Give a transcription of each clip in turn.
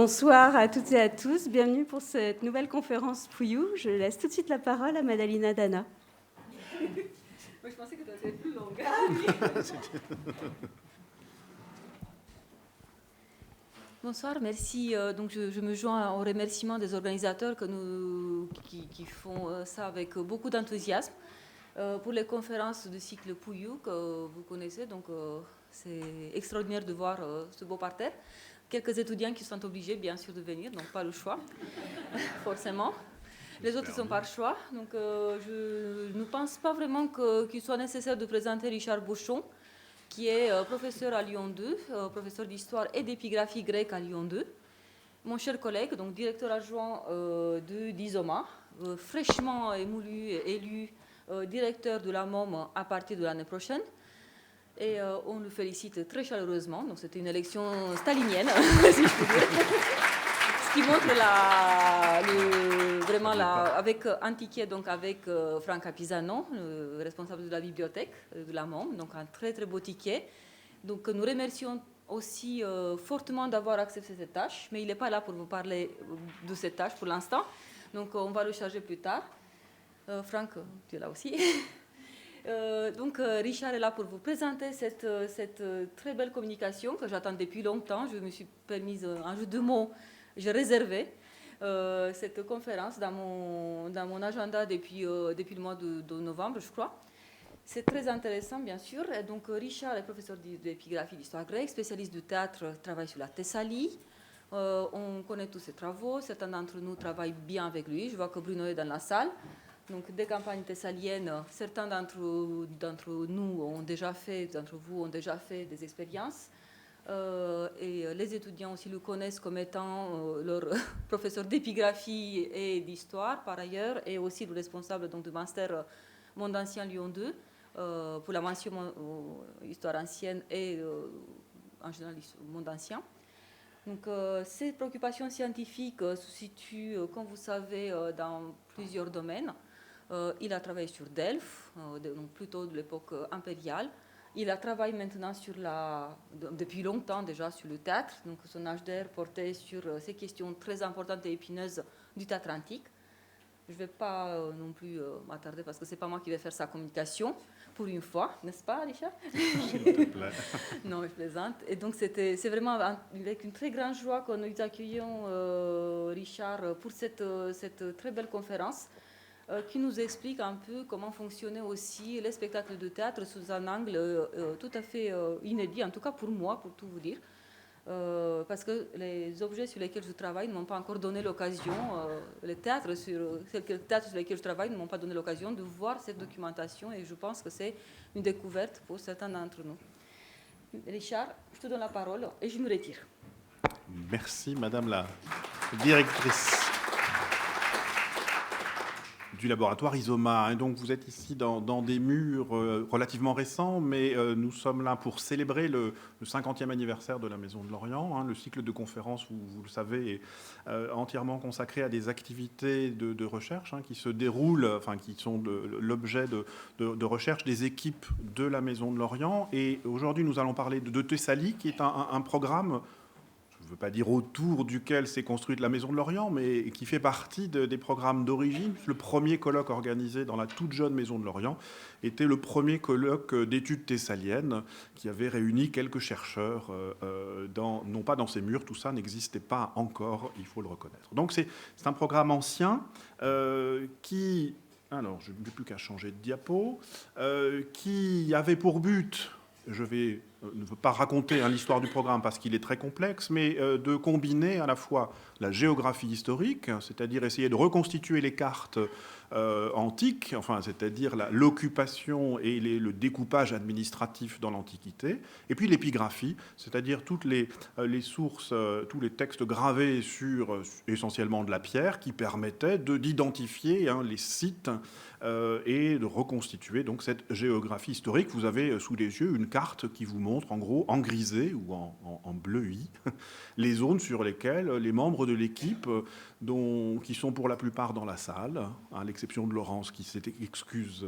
Bonsoir à toutes et à tous. Bienvenue pour cette nouvelle conférence Pouillou. Je laisse tout de suite la parole à Madalina Dana. Moi, je pensais que tu allais être plus longue. Bonsoir, merci. Donc je me joins au remerciement des organisateurs qui font ça avec beaucoup d'enthousiasme pour les conférences du cycle Pouillou que vous connaissez. Donc c'est extraordinaire de voir ce beau parterre. Quelques étudiants qui sont obligés, bien sûr, de venir, donc pas le choix, forcément. Les autres sont par choix. Donc je ne pense pas vraiment qu'il soit nécessaire de présenter Richard Bouchon, qui est professeur à Lyon 2, professeur d'histoire et d'épigraphie grecque à Lyon 2. Mon cher collègue, donc directeur adjoint d'ISOMA, fraîchement élu directeur de la MOM à partir de l'année prochaine. Et on le félicite très chaleureusement. Donc c'était une élection stalinienne, si je peux dire. Ce qui montre vraiment avec un ticket donc avec Franca Pisano, le responsable de la bibliothèque de la MOM, donc un très très beau ticket. Donc nous remercions aussi fortement d'avoir accepté cette tâche, mais il n'est pas là pour vous parler de cette tâche pour l'instant, donc on va le charger plus tard. Franck, tu es là aussi. Donc Richard est là pour vous présenter cette très belle communication que j'attends depuis longtemps. Je me suis permise un jeu de mots, j'ai réservé cette conférence dans mon agenda depuis le mois de novembre, je crois. C'est très intéressant, bien sûr. Et donc, Richard est professeur d'épigraphie d'histoire grecque, spécialiste du théâtre, travaille sur la Thessalie. On connaît tous ses travaux. Certains d'entre nous travaillent bien avec lui. Je vois que Bruno est dans la salle. Donc, des campagnes thessaliennes, certains d'entre nous ont déjà fait, d'entre vous ont déjà fait des expériences. Et les étudiants aussi le connaissent comme étant leur professeur d'épigraphie et d'histoire, par ailleurs, et aussi le responsable donc, du master Monde Ancien Lyon 2. Pour la mention histoire ancienne et en général monde ancien. Donc, ces préoccupations scientifiques se situent, comme vous savez, dans plusieurs domaines. Il a travaillé sur Delphes, donc plutôt de l'époque impériale. Il a travaillé maintenant depuis longtemps déjà sur le théâtre. Donc, son âge d'air portait sur ces questions très importantes et épineuses du théâtre antique. Je ne vais pas non plus m'attarder parce que ce n'est pas moi qui vais faire sa communication, pour une fois, n'est-ce pas, Richard? S'il te plaît. Non, je plaisante. Et donc, c'est vraiment avec une très grande joie que nous accueillons Richard pour cette très belle conférence qui nous explique un peu comment fonctionnait aussi les spectacles de théâtre sous un angle tout à fait inédit, en tout cas pour moi, pour tout vous dire. Parce que les objets sur lesquels je travaille ne m'ont pas encore donné l'occasion, les théâtres sur lesquels je travaille ne m'ont pas donné l'occasion de voir cette documentation et je pense que c'est une découverte pour certains d'entre nous. Richard, je te donne la parole et je me retire. Merci Madame la directrice du laboratoire ISOMA. Et donc vous êtes ici dans des murs relativement récents, mais nous sommes là pour célébrer le 50e anniversaire de la Maison de l'Orient. Le cycle de conférences, vous le savez, est entièrement consacré à des activités de recherche qui se déroulent, qui sont l'objet de recherche des équipes de la Maison de l'Orient. Et aujourd'hui, nous allons parler de Thessalie, qui est un programme, je ne veux pas dire autour duquel s'est construite la Maison de l'Orient, mais qui fait partie des programmes d'origine. Le premier colloque organisé dans la toute jeune Maison de l'Orient était le premier colloque d'études thessaliennes qui avait réuni quelques chercheurs, non pas dans ces murs, tout ça n'existait pas encore, il faut le reconnaître. Donc c'est un programme ancien qui... Alors, je n'ai plus qu'à changer de diapo, qui avait pour but... Je ne veux pas raconter l'histoire du programme parce qu'il est très complexe, mais de combiner à la fois la géographie historique, c'est-à-dire essayer de reconstituer les cartes antiques, c'est-à-dire l'occupation et le découpage administratif dans l'Antiquité, et puis l'épigraphie, c'est-à-dire toutes les sources, tous les textes gravés sur essentiellement de la pierre qui permettaient d'identifier les sites et de reconstituer donc cette géographie historique. Vous avez sous les yeux une carte qui vous montre en gros en grisé ou en bleui les zones sur lesquelles les membres de l'équipe, qui sont pour la plupart dans la salle, à l'exception de Laurence qui s'excuse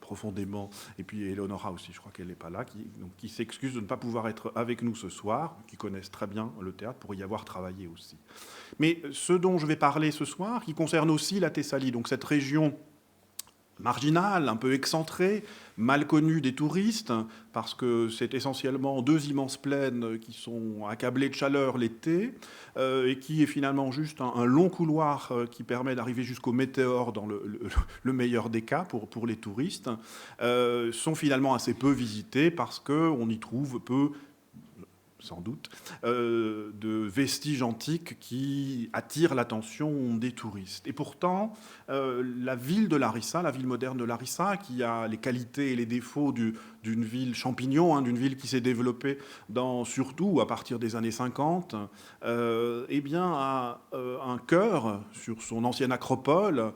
profondément, et puis Eleonora aussi, je crois qu'elle n'est pas là, qui s'excuse de ne pas pouvoir être avec nous ce soir, qui connaissent très bien le théâtre pour y avoir travaillé aussi. Mais ce dont je vais parler ce soir, qui concerne aussi la Thessalie, donc cette région marginale, un peu excentrée, mal connue des touristes, parce que c'est essentiellement 2 immenses plaines qui sont accablées de chaleur l'été, et qui est finalement juste un long couloir qui permet d'arriver jusqu'au météore dans le meilleur des cas pour les touristes, sont finalement assez peu visités parce qu'on y trouve peu, sans doute, de vestiges antiques qui attirent l'attention des touristes. Et pourtant, la ville de Larissa, la ville moderne de Larissa, qui a les qualités et les défauts d'une ville champignon, d'une ville qui s'est développée surtout à partir des années 50, eh bien, a un cœur sur son ancienne acropole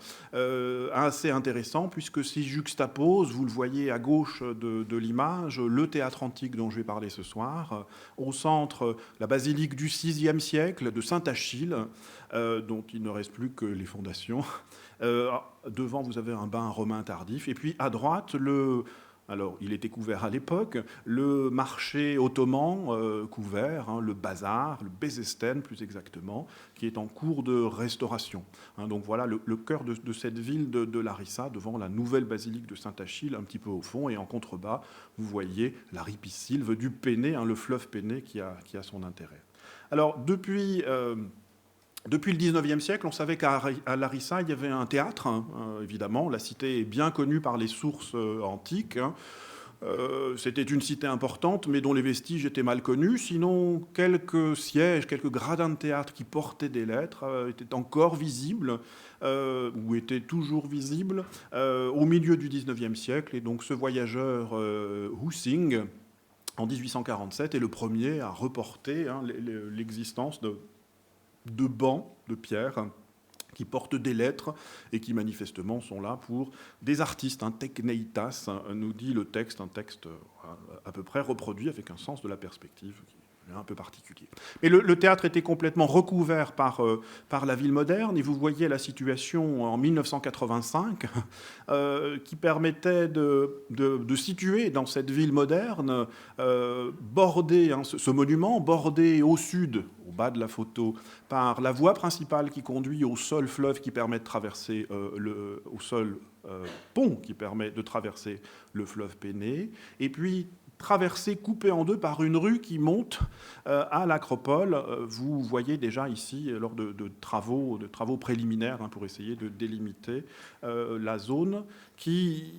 assez intéressant, puisque s'y juxtapose, vous le voyez à gauche de l'image, le théâtre antique dont je vais parler ce soir, au centre la basilique du VIe siècle de Saint-Achille, dont il ne reste plus que les fondations. Devant, vous avez un bain romain tardif. Et puis à droite, alors il était couvert à l'époque, le marché ottoman couvert, le bazar, le Bezesten plus exactement, qui est en cours de restauration. Donc voilà le cœur de cette ville de Larissa, devant la nouvelle basilique de Saint-Achille, un petit peu au fond, et en contrebas, vous voyez la ripisylve du Péné, le fleuve Péné qui a son intérêt. Alors depuis le XIXe siècle, on savait qu'à Larissa, il y avait un théâtre, évidemment. La cité est bien connue par les sources antiques. C'était une cité importante, mais dont les vestiges étaient mal connus. Sinon, quelques sièges, quelques gradins de théâtre qui portaient des lettres étaient encore visibles, ou étaient toujours visibles, au milieu du XIXe siècle. Et donc ce voyageur Hussing, en 1847, est le premier à reporter l'existence de bancs de pierre qui portent des lettres et qui manifestement sont là pour des artistes. Tekneitas, nous dit le texte, un texte à peu près reproduit avec un sens de la perspective qui est un peu particulier. Mais le théâtre était complètement recouvert par la ville moderne, et vous voyez la situation en 1985 qui permettait de situer dans cette ville moderne, bordé, ce monument bordé au sud, au bas de la photo, par la voie principale qui conduit au seul fleuve qui permet de traverser au seul pont qui permet de traverser le fleuve Péné, et puis traversé, coupé en deux par une rue qui monte à l'acropole. Vous voyez déjà ici, lors de travaux préliminaires pour essayer de délimiter la zone qui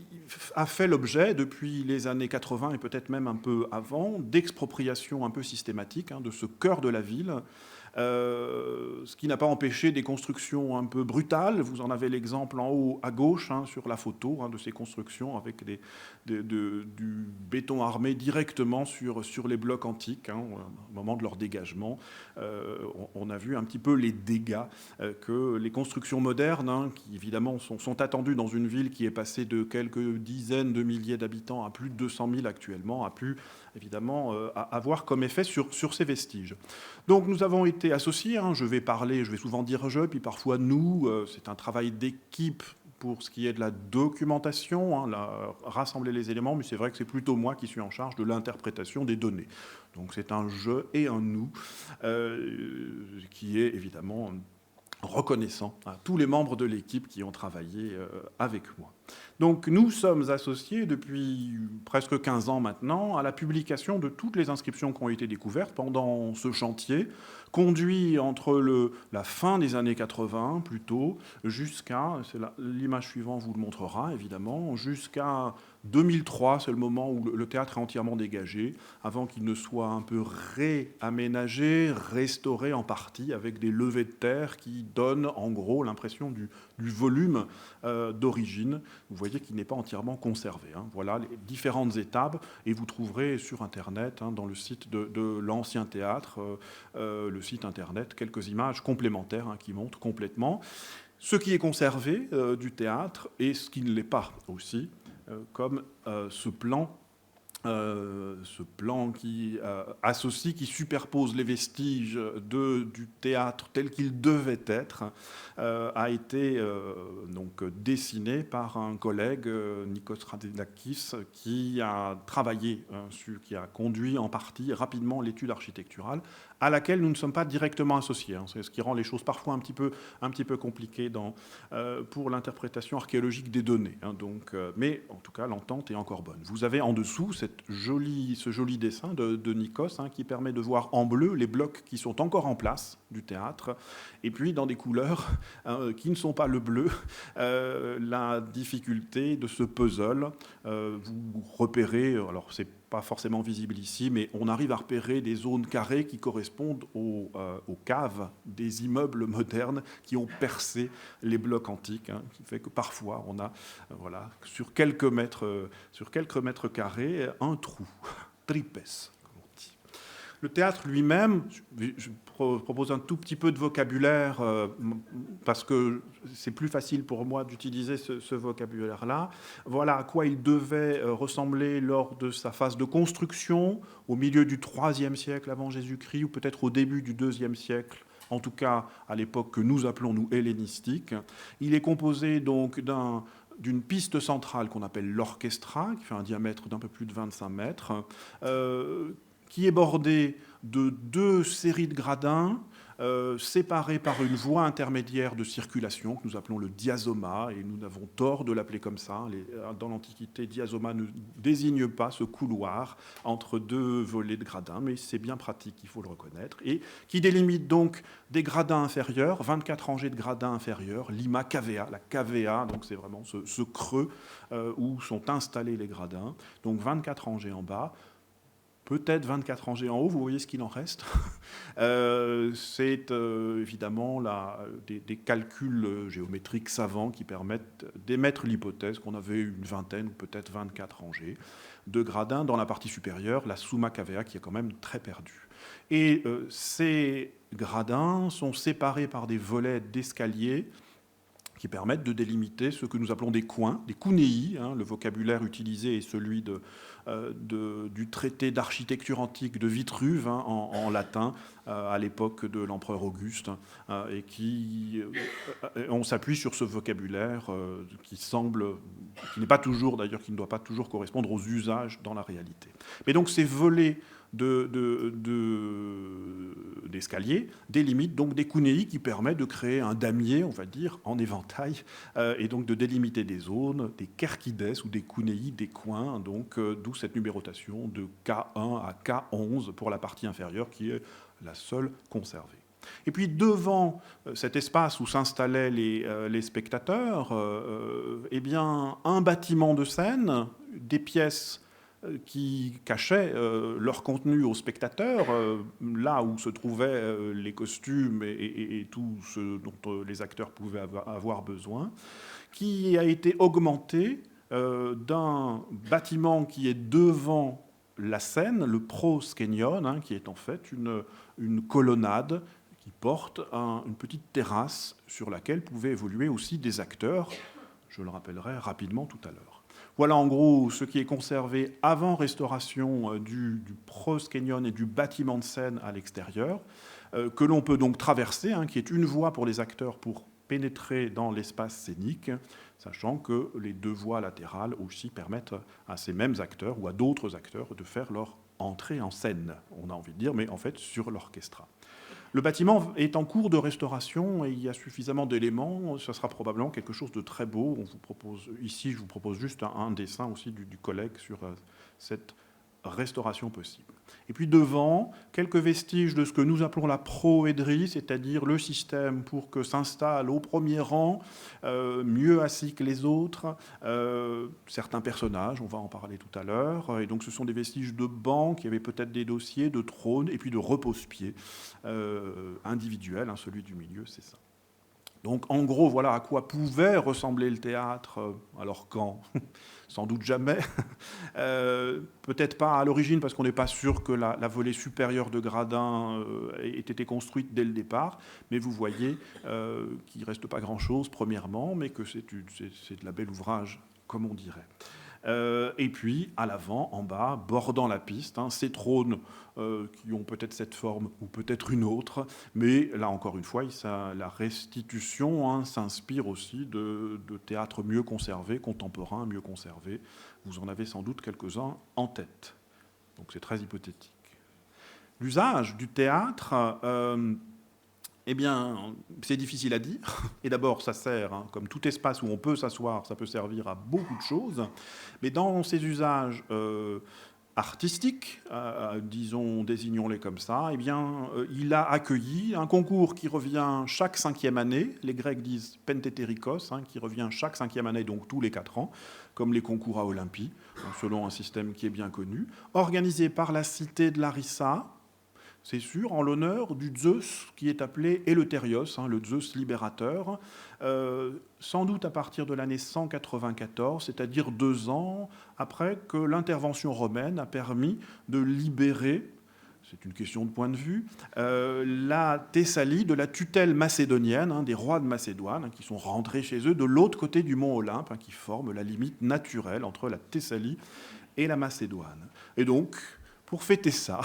a fait l'objet, depuis les années 80 et peut-être même un peu avant, d'expropriations un peu systématiques de ce cœur de la ville. Ce qui n'a pas empêché des constructions un peu brutales. Vous en avez l'exemple en haut à gauche sur la photo de ces constructions avec du béton armé directement sur les blocs antiques au moment de leur dégagement. On a vu un petit peu les dégâts que les constructions modernes, qui évidemment sont attendues dans une ville qui est passée de quelques dizaines de milliers d'habitants à plus de 200 000 actuellement, a pu évidemment avoir comme effet sur ces vestiges. Donc nous avons été associés, je vais souvent dire je, puis parfois nous, c'est un travail d'équipe pour ce qui est de la documentation, rassembler les éléments, mais c'est vrai que c'est plutôt moi qui suis en charge de l'interprétation des données. Donc c'est un je et un nous qui est évidemment reconnaissant à tous les membres de l'équipe qui ont travaillé avec moi. Donc nous sommes associés depuis presque 15 ans maintenant à la publication de toutes les inscriptions qui ont été découvertes pendant ce chantier, conduit entre la fin des années 80 plutôt, l'image suivante vous le montrera évidemment, jusqu'à 2003, c'est le moment où le théâtre est entièrement dégagé, avant qu'il ne soit un peu réaménagé, restauré en partie, avec des levées de terre qui donnent en gros l'impression du volume d'origine. Vous voyez qu'il n'est pas entièrement conservé. Voilà les différentes étapes, et vous trouverez sur Internet, dans le site de l'ancien théâtre, le site Internet, quelques images complémentaires qui montrent complètement ce qui est conservé du théâtre et ce qui ne l'est pas aussi, comme ce plan ce plan qui associe, qui superpose les vestiges du théâtre tel qu'il devait être, a été donc dessiné par un collègue, Nikos Radilakis, qui a travaillé, qui a conduit en partie rapidement l'étude architecturale, à laquelle nous ne sommes pas directement associés. C'est ce qui rend les choses parfois un petit peu compliquées pour l'interprétation archéologique des données. Mais en tout cas, l'entente est encore bonne. Vous avez en dessous ce joli dessin de Nikos qui permet de voir en bleu les blocs qui sont encore en place du théâtre, et puis dans des couleurs qui ne sont pas le bleu, la difficulté de ce puzzle. Vous repérez, alors c'est pas forcément visible ici, mais on arrive à repérer des zones carrées qui correspondent aux caves des immeubles modernes qui ont percé les blocs antiques, qui fait que parfois on a, sur quelques mètres carrés, un trou, tripes. Le théâtre lui-même, je propose un tout petit peu de vocabulaire parce que c'est plus facile pour moi d'utiliser ce vocabulaire-là. Voilà à quoi il devait ressembler lors de sa phase de construction, au milieu du IIIe siècle avant Jésus-Christ, ou peut-être au début du IIe siècle, en tout cas à l'époque que nous appelons, nous, hellénistique. Il est composé donc d'une piste centrale qu'on appelle l'orchestra, qui fait un diamètre d'un peu plus de 25 mètres, qui est bordé de 2 séries de gradins séparés par une voie intermédiaire de circulation que nous appelons le diasoma, et nous avons tort de l'appeler comme ça. Dans l'Antiquité, diasoma ne désigne pas ce couloir entre 2 volets de gradins, mais c'est bien pratique, il faut le reconnaître, et qui délimite donc des gradins inférieurs, 24 rangées de gradins inférieurs, lima cavea, la cavea, donc c'est vraiment ce creux où sont installés les gradins, donc 24 rangées en bas, peut-être 24 rangées en haut, vous voyez ce qu'il en reste. C'est évidemment des calculs géométriques savants qui permettent d'émettre l'hypothèse qu'on avait une vingtaine ou peut-être 24 rangées de gradins dans la partie supérieure, la summa cavea, qui est quand même très perdue. Et ces gradins sont séparés par des volets d'escalier qui permettent de délimiter ce que nous appelons des coins, des cunei. Le vocabulaire utilisé est celui du traité d'architecture antique de Vitruve en latin à l'époque de l'empereur Auguste, et on s'appuie sur ce vocabulaire qui n'est pas toujours, d'ailleurs, qui ne doit pas toujours correspondre aux usages dans la réalité. Mais donc ces volets d'escalier délimitent donc des cunei qui permettent de créer un damier, on va dire, en éventail, et donc de délimiter des zones, des kerkides ou des cunei, des coins, donc d'où cette numérotation de K1 à K11 pour la partie inférieure qui est la seule conservée. Et puis devant cet espace où s'installaient les spectateurs, eh bien, un bâtiment de scène, des pièces qui cachaient leur contenu aux spectateurs, là où se trouvaient les costumes et tout ce dont les acteurs pouvaient avoir besoin, qui a été augmenté d'un bâtiment qui est devant la scène, le proskenion, qui est en fait une colonnade qui porte une petite terrasse sur laquelle pouvaient évoluer aussi des acteurs. Je le rappellerai rapidement tout à l'heure. Voilà en gros ce qui est conservé avant restauration du proskenion et du bâtiment de scène à l'extérieur, que l'on peut donc traverser, qui est une voie pour les acteurs pour pénétrer dans l'espace scénique, sachant que les 2 voies latérales aussi permettent à ces mêmes acteurs ou à d'autres acteurs de faire leur entrée en scène, on a envie de dire, mais en fait sur l'orchestra. Le bâtiment est en cours de restauration et il y a suffisamment d'éléments. Ce sera probablement quelque chose de très beau. Je vous propose juste un dessin aussi du collègue sur cette restauration possible. Et puis devant, quelques vestiges de ce que nous appelons la proédrie, c'est-à-dire le système pour que s'installe au premier rang, mieux assis que les autres, certains personnages, on va en parler tout à l'heure. Et donc ce sont des vestiges de bancs, il y avait peut-être des dossiers, de trônes, et puis de repose-pieds individuels, celui du milieu, c'est ça. Donc en gros, voilà à quoi pouvait ressembler le théâtre, alors quand sans doute jamais. Peut-être pas à l'origine, parce qu'on n'est pas sûr que la volée supérieure de gradins ait été construite dès le départ, mais vous voyez qu'il ne reste pas grand-chose, premièrement, mais que c'est de la belle ouvrage, comme on dirait. Et puis, à l'avant, en bas, bordant la piste, ces trônes qui ont peut-être cette forme ou peut-être une autre. Mais là, encore une fois, la restitution s'inspire aussi de théâtres mieux conservés, contemporains mieux conservés. Vous en avez sans doute quelques-uns en tête. Donc c'est très hypothétique. L'usage du théâtre, eh bien, c'est difficile à dire. Et d'abord, ça sert, comme tout espace où on peut s'asseoir, ça peut servir à beaucoup de choses. Mais dans ces usages artistiques, désignons-les comme ça, eh bien, il a accueilli un concours qui revient chaque 5e année. Les Grecs disent pentétérikos, qui revient chaque 5e année, donc tous les 4 ans, comme les concours à Olympie, selon un système qui est bien connu, organisé par la cité de Larissa, c'est sûr, en l'honneur du Zeus qui est appelé Eleuthérios, le Zeus libérateur, sans doute à partir de l'année 194, c'est-à-dire 2 ans après que l'intervention romaine a permis de libérer, c'est une question de point de vue, la Thessalie de la tutelle macédonienne, des rois de Macédoine, qui sont rentrés chez eux de l'autre côté du mont Olympe, qui forme la limite naturelle entre la Thessalie et la Macédoine. Et donc, pour fêter ça,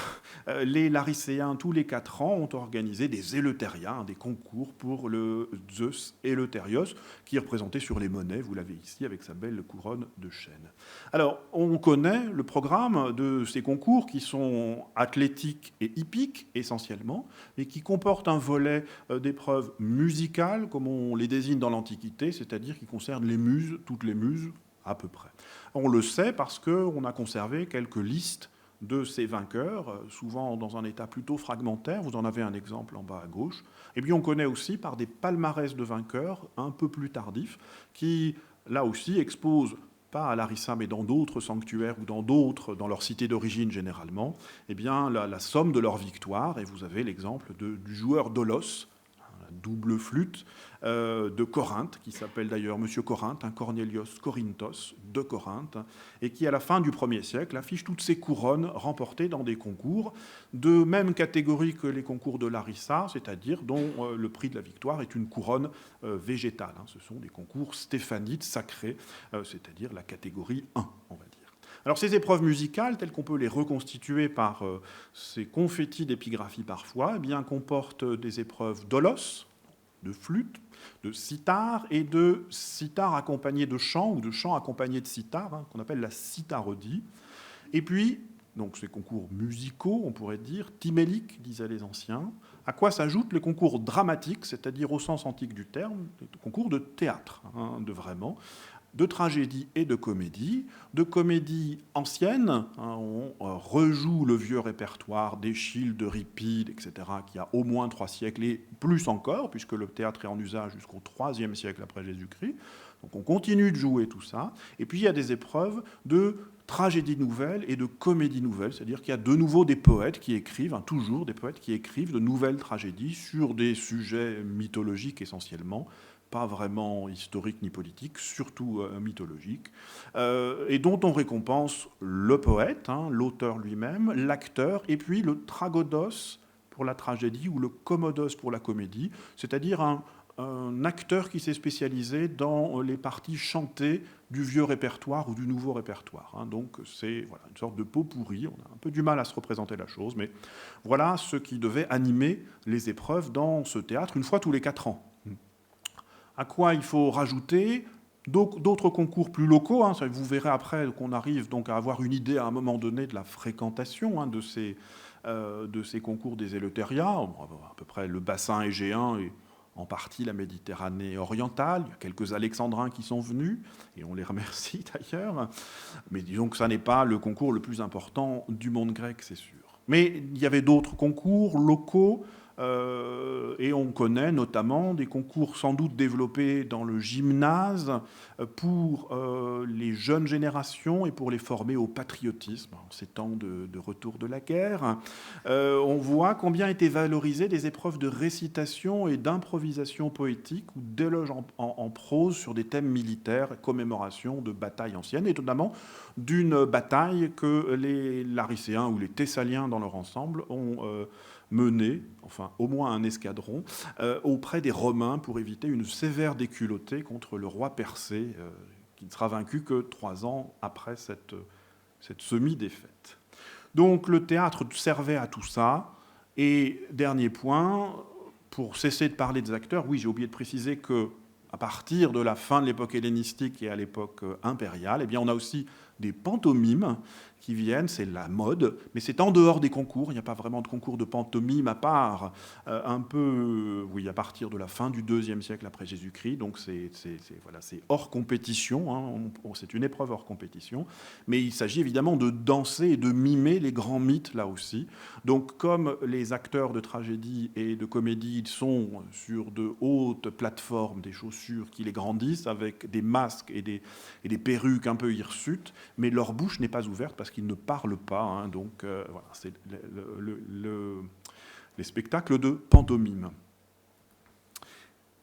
les Laricéens, tous les 4 ans, ont organisé des Eleuthéria, des concours pour le Zeus Eleuthérios, qui est représenté sur les monnaies, vous l'avez ici, avec sa belle couronne de chêne. Alors, on connaît le programme de ces concours, qui sont athlétiques et hippiques, essentiellement, et qui comportent un volet d'épreuves musicales, comme on les désigne dans l'Antiquité, c'est-à-dire qui concernent les muses, toutes les muses, à peu près. On le sait parce qu'on a conservé quelques listes de ces vainqueurs, souvent dans un état plutôt fragmentaire. Vous en avez un exemple en bas à gauche. Et puis on connaît aussi par des palmarès de vainqueurs un peu plus tardifs, qui, là aussi, exposent, pas à Larissa, mais dans d'autres sanctuaires ou dans leur cité d'origine généralement, eh bien, la somme de leurs victoires. Et vous avez l'exemple du joueur d'Olos, double flûte, de Corinthe, qui s'appelle d'ailleurs Monsieur Corinthe, Cornélios Corinthos de Corinthe, et qui, à la fin du 1er siècle, affiche toutes ses couronnes remportées dans des concours de même catégorie que les concours de Larissa, c'est-à-dire dont le prix de la victoire est une couronne végétale. Ce sont des concours stéphanites sacrés, c'est-à-dire la catégorie 1, on va dire. Alors ces épreuves musicales, telles qu'on peut les reconstituer par ces confettis d'épigraphie parfois, eh bien, comportent des épreuves d'olos, de flûte, de sitar et de sitar accompagné de chant ou de chant accompagné de sitar, qu'on appelle la sitarodie. Et puis, donc ces concours musicaux, on pourrait dire, timéliques, disaient les anciens, à quoi s'ajoutent les concours dramatiques, c'est-à-dire au sens antique du terme, les concours de théâtre, de vraiment, de tragédie et de comédie ancienne. On rejoue le vieux répertoire d'Échille, d'Euripide, etc., qui a au moins 3 siècles, et plus encore, puisque le théâtre est en usage jusqu'au IIIe siècle après Jésus-Christ. Donc on continue de jouer tout ça. Et puis il y a des épreuves de tragédie nouvelle et de comédie nouvelle, c'est-à-dire qu'il y a de nouveau des poètes qui écrivent, toujours des poètes qui écrivent de nouvelles tragédies sur des sujets mythologiques essentiellement, pas vraiment historique ni politique, surtout mythologique, et dont on récompense le poète, l'auteur lui-même, l'acteur, et puis le tragodos pour la tragédie ou le commodos pour la comédie, c'est-à-dire un acteur qui s'est spécialisé dans les parties chantées du vieux répertoire ou du nouveau répertoire. Donc c'est une sorte de pot pourri, on a un peu du mal à se représenter la chose, mais voilà ce qui devait animer les épreuves dans ce théâtre une fois tous les 4 ans. À quoi il faut rajouter d'autres concours plus locaux. Vous verrez après qu'on arrive donc à avoir une idée à un moment donné de la fréquentation de ces concours des Eleutheria, à peu près le bassin égéen et en partie la Méditerranée orientale. Il y a quelques Alexandrins qui sont venus, et on les remercie d'ailleurs. Mais disons que ça n'est pas le concours le plus important du monde grec, c'est sûr. Mais il y avait d'autres concours locaux, et on connaît notamment des concours sans doute développés dans le gymnase pour les jeunes générations et pour les former au patriotisme en ces temps de retour de la guerre. On voit combien étaient valorisées des épreuves de récitation et d'improvisation poétique ou d'éloge en prose sur des thèmes militaires, commémoration de batailles anciennes, et notamment d'une bataille que les Laricéens ou les Thessaliens dans leur ensemble ont mené, enfin au moins un escadron, auprès des Romains pour éviter une sévère déculottée contre le roi persé qui ne sera vaincu que 3 ans après cette semi-défaite. Donc le théâtre servait à tout ça. Et dernier point, pour cesser de parler des acteurs, oui, j'ai oublié de préciser qu'à partir de la fin de l'époque hellénistique et à l'époque impériale, eh bien, on a aussi des pantomimes qui viennent, c'est la mode, mais c'est en dehors des concours, il n'y a pas vraiment de concours de pantomime à part un peu, oui, à partir de la fin du IIe siècle après Jésus-Christ, donc c'est hors compétition, hein, c'est une épreuve hors compétition, mais il s'agit évidemment de danser et de mimer les grands mythes là aussi. Donc comme les acteurs de tragédie et de comédie sont sur de hautes plateformes, des chaussures qui les grandissent, avec des masques et des perruques un peu hirsutes, mais leur bouche n'est pas ouverte parce qu'ils ne parlent pas. Hein, donc voilà, c'est les spectacles de pantomime.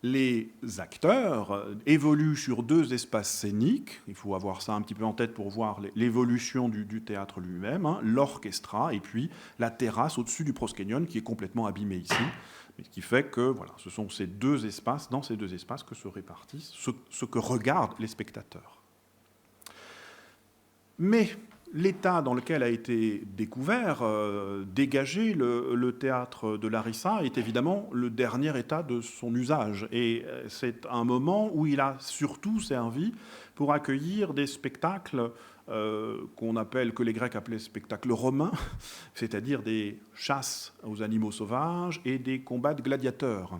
Les acteurs évoluent sur 2 espaces scéniques. Il faut avoir ça un petit peu en tête pour voir l'évolution du théâtre lui-même. Hein, l'orchestra et puis la terrasse au-dessus du proskénion qui est complètement abîmé ici. Ce qui fait que voilà, ce sont ces 2 espaces, dans ces 2 espaces que se répartissent ce que regardent les spectateurs. Mais l'état dans lequel a été découvert, dégagé le théâtre de Larissa est évidemment le dernier état de son usage. Et c'est un moment où il a surtout servi pour accueillir des spectacles que les Grecs appelaient spectacles romains, c'est-à-dire des chasses aux animaux sauvages et des combats de gladiateurs.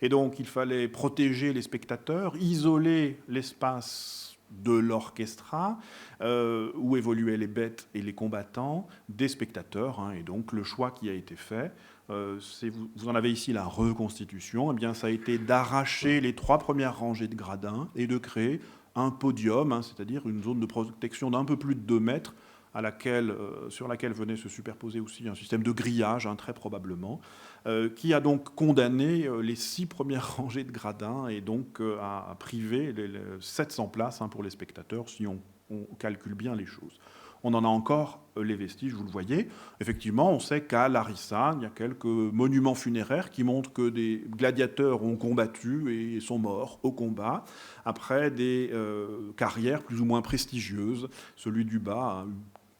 Et donc il fallait protéger les spectateurs, isoler l'espace de l'orchestra, où évoluaient les bêtes et les combattants, des spectateurs. Hein, et donc le choix qui a été fait, vous en avez ici la reconstitution, eh bien, ça a été d'arracher les 3 premières rangées de gradins et de créer un podium, hein, c'est-à-dire une zone de protection d'un peu plus de 2 mètres, sur laquelle venait se superposer aussi un système de grillage, hein, très probablement, qui a donc condamné les 6 premières rangées de gradins et donc a privé les 700 places, hein, pour les spectateurs, si on calcule bien les choses. On en a encore les vestiges, vous le voyez. Effectivement, on sait qu'à Larissa, il y a quelques monuments funéraires qui montrent que des gladiateurs ont combattu et sont morts au combat, après des carrières plus ou moins prestigieuses. Celui du bas a eu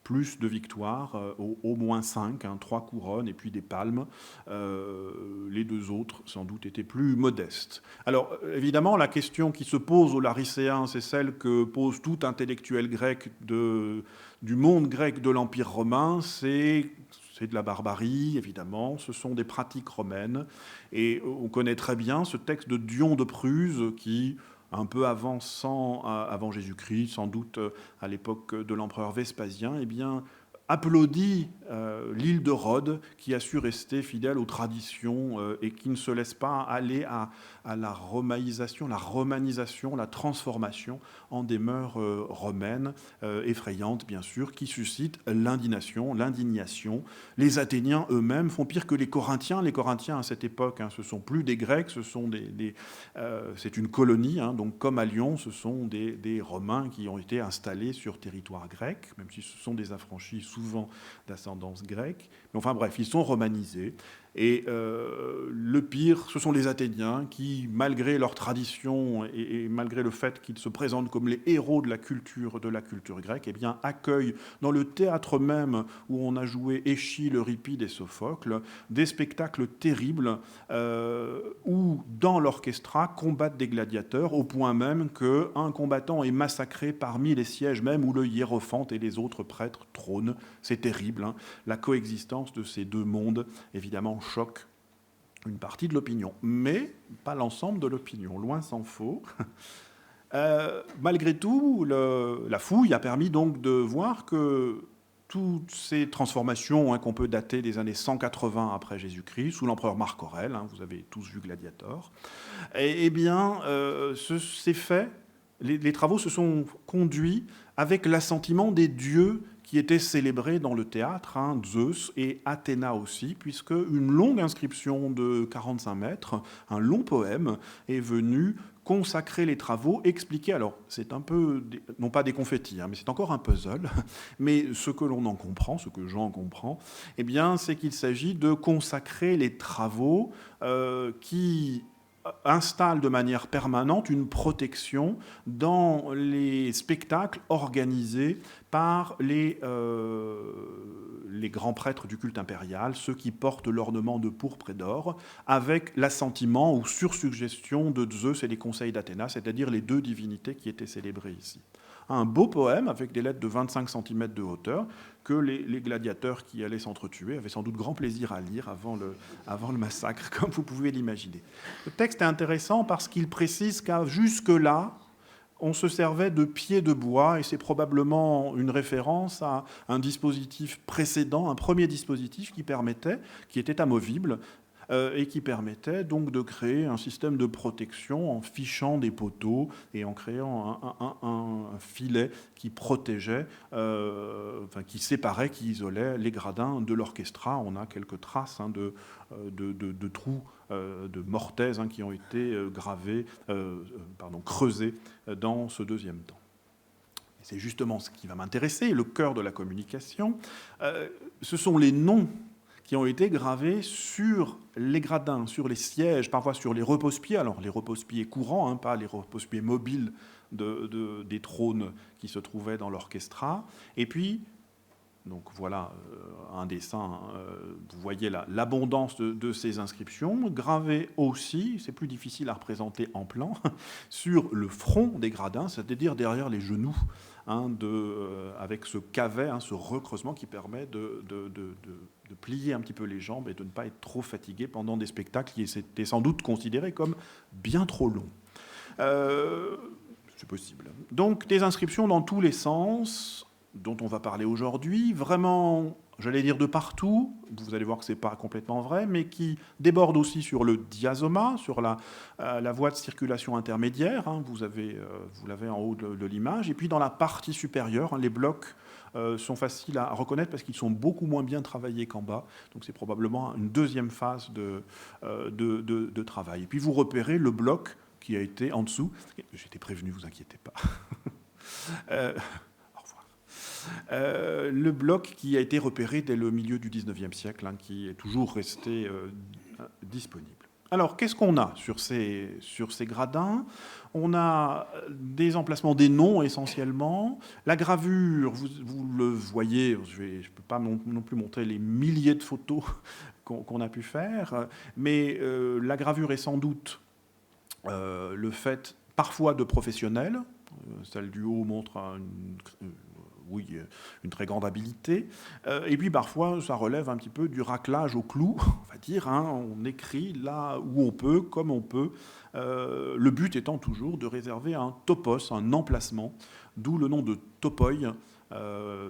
plus de victoires, au moins 5, hein, 3 couronnes et puis des palmes. Les 2 autres, sans doute, étaient plus modestes. Alors, évidemment, la question qui se pose aux Larisséens, c'est celle que pose tout intellectuel grec du monde grec de l'Empire romain, c'est de la barbarie, évidemment, ce sont des pratiques romaines. Et on connaît très bien ce texte de Dion de Prusse qui, un peu avant Jésus-Christ, sans doute à l'époque de l'empereur Vespasien, eh bien, applaudit l'île de Rhodes, qui a su rester fidèle aux traditions et qui ne se laisse pas aller à la romanisation, la transformation en des mœurs romaines effrayantes, bien sûr, qui suscitent l'indignation. Les Athéniens eux-mêmes font pire que les Corinthiens. Les Corinthiens, à cette époque, hein, ce sont plus des Grecs, c'est une colonie, hein, donc comme à Lyon, ce sont des Romains qui ont été installés sur territoire grec, même si ce sont des affranchis souvent d'ascendance grecque. Mais enfin bref, ils sont romanisés. Et le pire, ce sont les Athéniens qui, malgré leur tradition et malgré le fait qu'ils se présentent comme les héros de la culture grecque, eh bien, accueillent dans le théâtre même où on a joué Échille, Euripide et Sophocle, des spectacles terribles où, dans l'orchestra, combattent des gladiateurs au point même qu'un combattant est massacré parmi les sièges même où le hiérophante et les autres prêtres trônent. C'est terrible, hein. La coexistence de ces 2 mondes, évidemment, choque une partie de l'opinion, mais pas l'ensemble de l'opinion, loin s'en faut. Malgré tout, la fouille a permis donc de voir que toutes ces transformations, hein, qu'on peut dater des années 180 après Jésus-Christ, sous l'empereur Marc Aurèle, hein, vous avez tous vu Gladiator, eh bien, ces faits, les travaux se sont conduits avec l'assentiment des dieux qui étaient célébrés dans le théâtre, hein, Zeus et Athéna aussi, puisque une longue inscription de 45 mètres, un long poème, est venu consacrer les travaux, expliquer, alors c'est un peu, non pas des confettis, hein, mais c'est encore un puzzle, mais ce que l'on en comprend, ce que Jean comprend, eh bien, c'est qu'il s'agit de consacrer les travaux qui installe de manière permanente une protection dans les spectacles organisés par les grands prêtres du culte impérial, ceux qui portent l'ornement de pourpre et d'or, avec l'assentiment ou sur-suggestion de Zeus et des conseils d'Athéna, c'est-à-dire les deux divinités qui étaient célébrées ici. Un beau poème avec des lettres de 25 cm de hauteur que les gladiateurs qui allaient s'entretuer avaient sans doute grand plaisir à lire avant le massacre, comme vous pouvez l'imaginer. Le texte est intéressant parce qu'il précise qu'à jusque-là, on se servait de pieds de bois, et c'est probablement une référence à un dispositif précédent, un premier dispositif qui était amovible, et qui permettait donc de créer un système de protection en fichant des poteaux et en créant un filet qui protégeait, qui séparait, qui isolait les gradins de l'orchestra. On a quelques traces de trous, de mortaises qui ont été creusés dans ce deuxième temps. Et c'est justement ce qui va m'intéresser, le cœur de la communication. Ce sont les noms qui ont été gravés sur les gradins, sur les sièges, parfois sur les repose-pieds. Alors les repose-pieds courants, pas les repose-pieds mobiles des trônes qui se trouvaient dans l'orchestra. Et puis, donc voilà un dessin, vous voyez l'abondance de ces inscriptions, gravées aussi, c'est plus difficile à représenter en plan, sur le front des gradins, c'est-à-dire derrière les genoux, avec ce cavet, ce recreusement qui permet de plier un petit peu les jambes et de ne pas être trop fatigué pendant des spectacles qui étaient sans doute considérés comme bien trop longs. C'est possible. Donc des inscriptions dans tous les sens, dont on va parler aujourd'hui, vraiment, j'allais dire de partout, vous allez voir que ce n'est pas complètement vrai, mais qui débordent aussi sur le diasoma, sur la voie de circulation intermédiaire, vous l'avez en haut de l'image, et puis dans la partie supérieure, les blocs sont faciles à reconnaître parce qu'ils sont beaucoup moins bien travaillés qu'en bas, donc c'est probablement une deuxième phase de travail. Et puis vous repérez le bloc qui a été en dessous, j'étais prévenu, vous inquiétez pas. Le bloc qui a été repéré dès le milieu du XIXe siècle, qui est toujours resté disponible. Alors, qu'est-ce qu'on a sur ces gradins? On a des emplacements des noms essentiellement. La gravure, vous le voyez, je ne peux pas non plus montrer les milliers de photos qu'on a pu faire, mais la gravure est sans doute le fait parfois de professionnels. Celle du haut montre une très grande habileté. Et puis parfois, ça relève un petit peu du raclage au clou, on va dire. On écrit là où on peut, comme on peut. Le but étant toujours de réserver un topos, un emplacement, d'où le nom de topoi.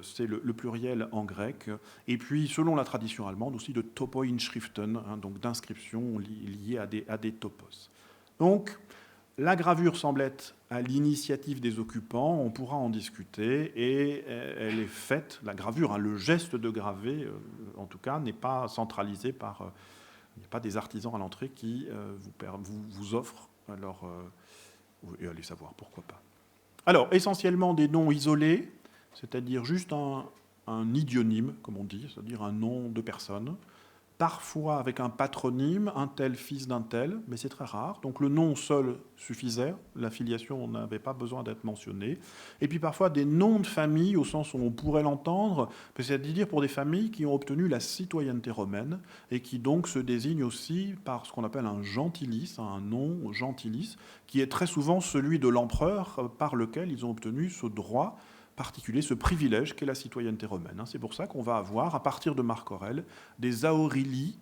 C'est le pluriel en grec. Et puis, selon la tradition allemande, aussi de topoinschriften, donc d'inscriptions liées à des topos. Donc, la gravure semble être à l'initiative des occupants, on pourra en discuter, et elle est faite, la gravure, le geste de graver, en tout cas, n'est pas centralisé par... il n'y a pas des artisans à l'entrée qui vous offrent, alors, et allez savoir pourquoi pas. Alors, essentiellement des noms isolés, c'est-à-dire juste un idionyme, comme on dit, c'est-à-dire un nom de personne, parfois avec un patronyme, un tel fils d'un tel, mais c'est très rare. Donc le nom seul suffisait, la filiation n'avait pas besoin d'être mentionnée. Et puis parfois des noms de famille, au sens où on pourrait l'entendre, c'est-à-dire pour des familles qui ont obtenu la citoyenneté romaine et qui donc se désignent aussi par ce qu'on appelle un gentilis, un nom gentilis, qui est très souvent celui de l'empereur par lequel ils ont obtenu ce droit particulier, ce privilège qu'est la citoyenneté romaine. C'est pour ça qu'on va avoir, à partir de Marc Aurèle, des aurelii,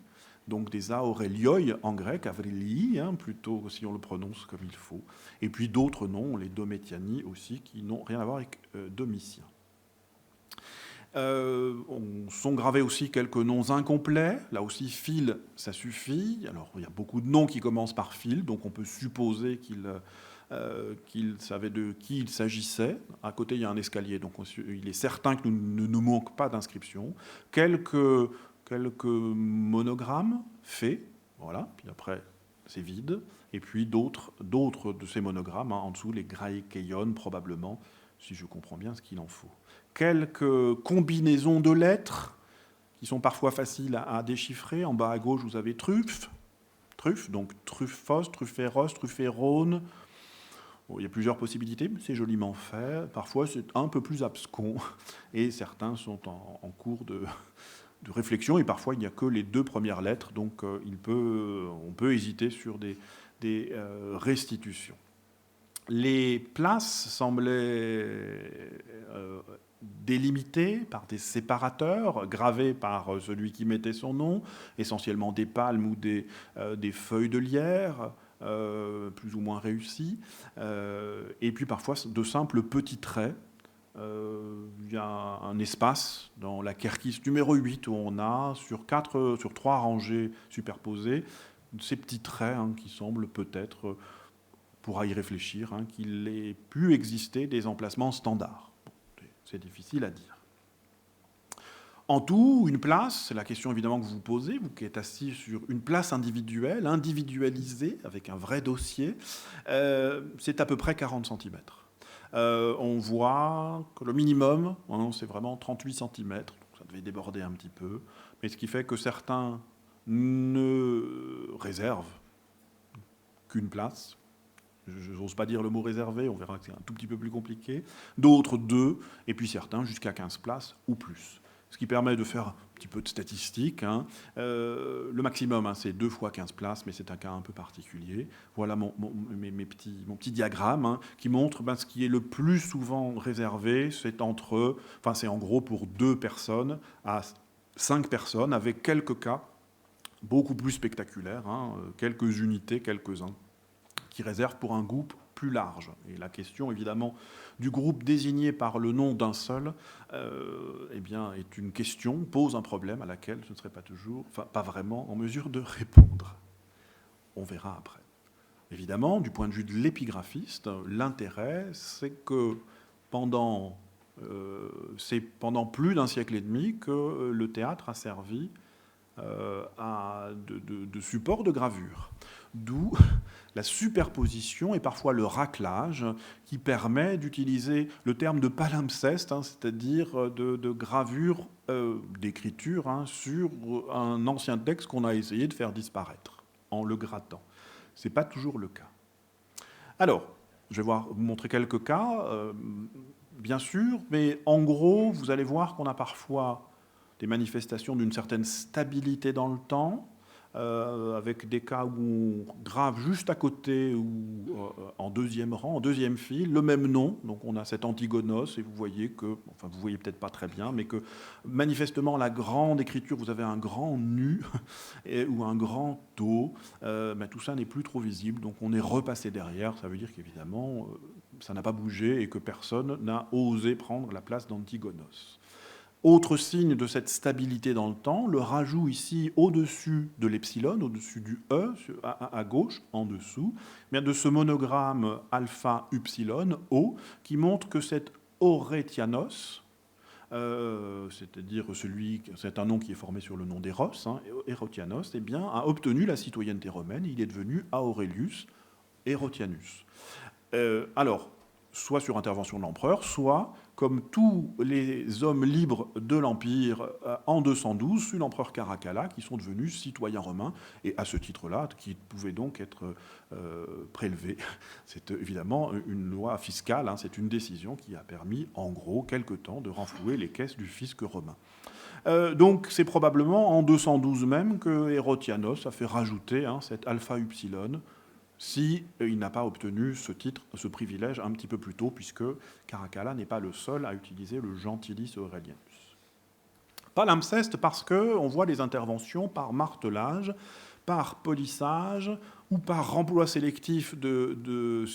donc des aurelioi en grec, avrelii, plutôt si on le prononce comme il faut, et puis d'autres noms, les Domitiani aussi, qui n'ont rien à voir avec Domitien. Sont gravés aussi quelques noms incomplets. Là aussi, Phil, ça suffit. Alors, il y a beaucoup de noms qui commencent par Phil, donc on peut supposer qu'il savait de qui il s'agissait. À côté, il y a un escalier, donc il est certain que nous ne nous manque pas d'inscriptions. Quelques monogrammes faits, voilà, puis après, c'est vide. Et puis d'autres de ces monogrammes, en dessous, les graikeion, probablement, si je comprends bien ce qu'il en faut. Quelques combinaisons de lettres qui sont parfois faciles à déchiffrer. En bas à gauche, vous avez truffe, truffe, donc truffos, trufferos, trufférone. Bon, il y a plusieurs possibilités, mais c'est joliment fait. Parfois, c'est un peu plus abscon, et certains sont en cours de réflexion, et parfois, il n'y a que les 2 premières lettres, donc on peut hésiter sur des restitutions. Les places semblaient délimitées par des séparateurs, gravés par celui qui mettait son nom, essentiellement des palmes ou des feuilles de lierre, plus ou moins réussies, et puis parfois de simples petits traits. Il y a un espace dans la kerkis numéro 8 où on a sur 3 rangées superposées ces petits traits qui semblent peut-être, on pourra y réfléchir, qu'il ait pu exister des emplacements standards. Bon, c'est difficile à dire. En tout, une place, c'est la question évidemment que vous vous posez, vous qui êtes assis sur une place individuelle, individualisée, avec un vrai dossier, c'est à peu près 40 cm. On voit que le minimum, c'est vraiment 38 cm, donc ça devait déborder un petit peu, mais ce qui fait que certains ne réservent qu'une place. Je n'ose pas dire le mot réservé, on verra que c'est un tout petit peu plus compliqué. D'autres 2, et puis certains jusqu'à 15 places ou plus. Ce qui permet de faire un petit peu de statistiques. Le maximum, c'est 2 fois 15 places, mais c'est un cas un peu particulier. Voilà mon petit diagramme qui montre ce qui est le plus souvent réservé. C'est en gros pour 2 personnes à 5 personnes, avec quelques cas beaucoup plus spectaculaires, quelques unités, quelques-uns, qui réservent pour un groupe plus large. Et la question, évidemment, du groupe désigné par le nom d'un seul, est une question, pose un problème à laquelle je ne serai pas vraiment en mesure de répondre. On verra après. Évidemment, du point de vue de l'épigraphiste, l'intérêt, c'est que pendant plus d'un siècle et demi que le théâtre a servi de support de gravure. D'où la superposition et parfois le raclage qui permet d'utiliser le terme de palimpseste, c'est-à-dire de gravure d'écriture sur un ancien texte qu'on a essayé de faire disparaître en le grattant. Ce n'est pas toujours le cas. Alors, je vais vous montrer quelques cas, bien sûr, mais en gros, vous allez voir qu'on a parfois des manifestations d'une certaine stabilité dans le temps, avec des cas où on grave juste à côté ou en deuxième rang, en deuxième fil, le même nom. Donc on a cet Antigonos et vous voyez que, enfin vous voyez peut-être pas très bien, mais que manifestement la grande écriture, vous avez un grand nu ou un grand tau, tout ça n'est plus trop visible. Donc on est repassé derrière. Ça veut dire qu'évidemment ça n'a pas bougé et que personne n'a osé prendre la place d'Antigonos. Autre signe de cette stabilité dans le temps, le rajout ici au-dessus de l'epsilon, au-dessus du E, à gauche, en dessous, de ce monogramme alpha upsilon, O, qui montre que cet Oretianos, c'est-à-dire c'est un nom qui est formé sur le nom d'Eros, Erotianos, a obtenu la citoyenneté romaine, il est devenu Aurelius Erotianus. Alors, soit sur intervention de l'empereur, soit, comme tous les hommes libres de l'Empire en 212, sous l'empereur Caracalla, qui sont devenus citoyens romains, et à ce titre-là, qui pouvaient donc être prélevés. C'est évidemment une loi fiscale, c'est une décision qui a permis, en gros, quelque temps, de renflouer les caisses du fisc romain. Donc c'est probablement en 212 même que Erotianos a fait rajouter cet alpha upsilon, si il n'a pas obtenu ce titre, ce privilège un petit peu plus tôt, puisque Caracalla n'est pas le seul à utiliser le gentilis Aurelianus. Palimpseste parce qu'on voit des interventions par martelage, par polissage ou par remploi sélectif de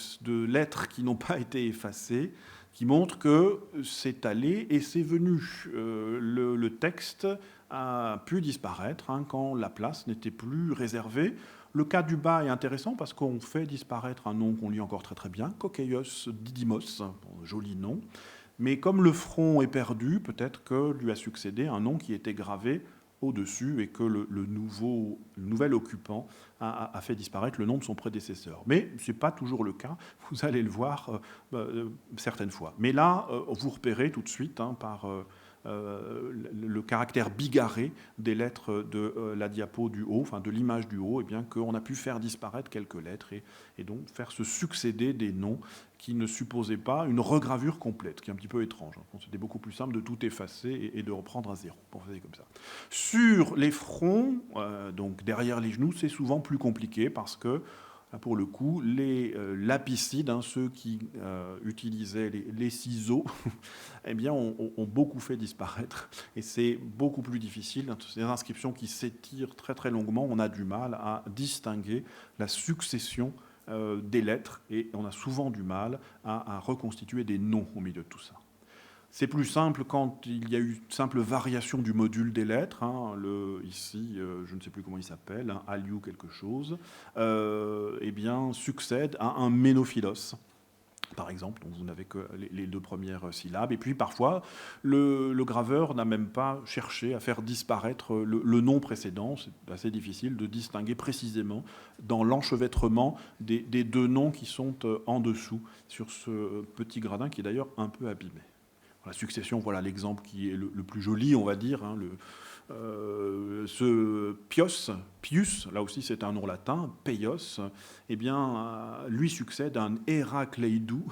lettres qui n'ont pas été effacées, qui montrent que c'est allé et c'est venu. Le texte a pu disparaître quand la place n'était plus réservée. Le cas du bas est intéressant parce qu'on fait disparaître un nom qu'on lit encore très très bien, Kokeios Didymos, joli nom. Mais comme le front est perdu, peut-être que lui a succédé un nom qui était gravé au-dessus et que le nouvel occupant a fait disparaître le nom de son prédécesseur. Mais ce n'est pas toujours le cas, vous allez le voir certaines fois. Mais là, vous repérez tout de suite par le caractère bigarré des lettres de la diapo du haut, enfin de l'image du haut, et bien qu'on a pu faire disparaître quelques lettres et donc faire se succéder des noms qui ne supposaient pas une regravure complète, qui est un petit peu étrange. C'était beaucoup plus simple de tout effacer et de reprendre à zéro, pour faire comme ça. Sur les fronts, donc derrière les genoux, c'est souvent plus compliqué parce que pour le coup, les lapicides, ceux qui utilisaient les ciseaux, eh bien, ont beaucoup fait disparaître. Et c'est beaucoup plus difficile. Ces inscriptions qui s'étirent très très longuement, on a du mal à distinguer la succession des lettres. Et on a souvent du mal à reconstituer des noms au milieu de tout ça. C'est plus simple quand il y a eu une simple variation du module des lettres. Ici, je ne sais plus comment il s'appelle, aliou quelque chose, eh bien, succède à un ménophilos, par exemple, dont vous n'avez que les deux premières syllabes. Et puis parfois, le graveur n'a même pas cherché à faire disparaître le nom précédent. C'est assez difficile de distinguer précisément dans l'enchevêtrement des deux noms qui sont en dessous sur ce petit gradin qui est d'ailleurs un peu abîmé. La succession, voilà l'exemple qui est le plus joli, on va dire. Ce Pius, là aussi c'est un nom latin, Peios, eh bien, lui succède un Héracleidou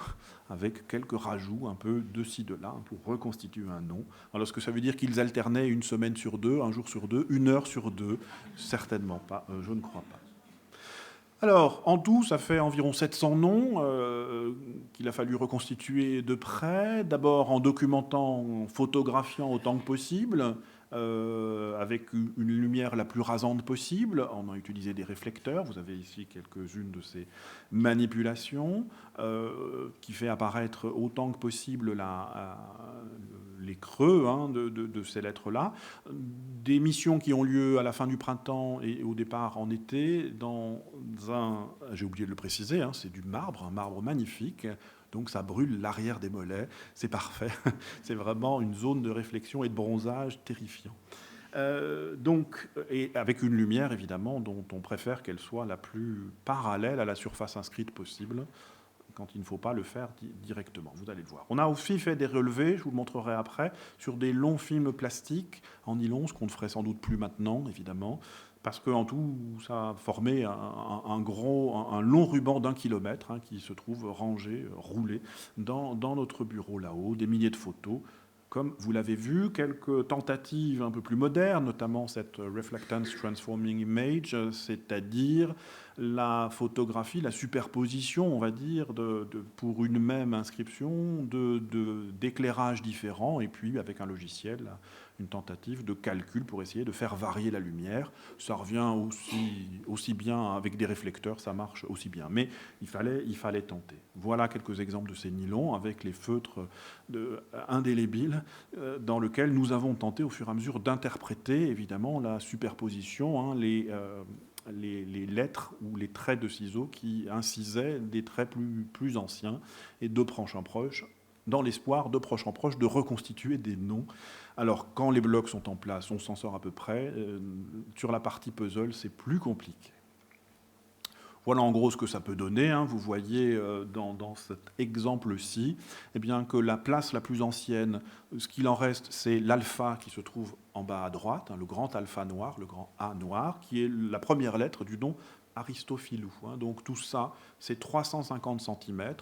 avec quelques rajouts un peu de ci, de là, pour reconstituer un nom. Alors, est-ce que ça veut dire qu'ils alternaient une semaine sur deux, un jour sur deux, une heure sur deux? Certainement pas, je ne crois pas. Alors, en tout, ça fait environ 700 noms qu'il a fallu reconstituer de près, d'abord en documentant, en photographiant autant que possible, avec une lumière la plus rasante possible. On a utilisé des réflecteurs, vous avez ici quelques-unes de ces manipulations, qui fait apparaître autant que possible les creux de ces lettres-là. Des missions qui ont lieu à la fin du printemps et au départ en été dans j'ai oublié de le préciser, c'est du marbre, un marbre magnifique, donc ça brûle l'arrière des mollets, c'est parfait, c'est vraiment une zone de réflexion et de bronzage terrifiant. Et avec une lumière évidemment dont on préfère qu'elle soit la plus parallèle à la surface inscrite possible, quand il ne faut pas le faire directement. Vous allez le voir. On a aussi fait des relevés, je vous le montrerai après, sur des longs films plastiques en nylon, ce qu'on ne ferait sans doute plus maintenant, évidemment, parce qu'en tout, ça a formé un long ruban d'1 kilomètre qui se trouve rangé, roulé dans notre bureau là-haut, des milliers de photos. Comme vous l'avez vu, quelques tentatives un peu plus modernes, notamment cette Reflectance Transforming Image, c'est-à-dire la photographie, la superposition, on va dire, pour une même inscription, d'éclairages différents, et puis avec un logiciel, une tentative de calcul pour essayer de faire varier la lumière. Ça revient aussi bien avec des réflecteurs, ça marche aussi bien. Mais il fallait tenter. Voilà quelques exemples de ces nylons avec les feutres indélébiles dans lesquels nous avons tenté au fur et à mesure d'interpréter évidemment la superposition, les lettres ou les traits de ciseaux qui incisaient des traits plus anciens et de proche en proche, dans l'espoir de proche en proche de reconstituer des noms. Alors, quand les blocs sont en place, on s'en sort à peu près. Sur la partie puzzle, c'est plus compliqué. Voilà en gros ce que ça peut donner. Vous voyez dans cet exemple-ci eh bien, que la place la plus ancienne, ce qu'il en reste, c'est l'alpha qui se trouve en bas à droite, le grand alpha noir, le grand A noir, qui est la première lettre du nom Aristophilou. Donc tout ça, c'est 350 cm.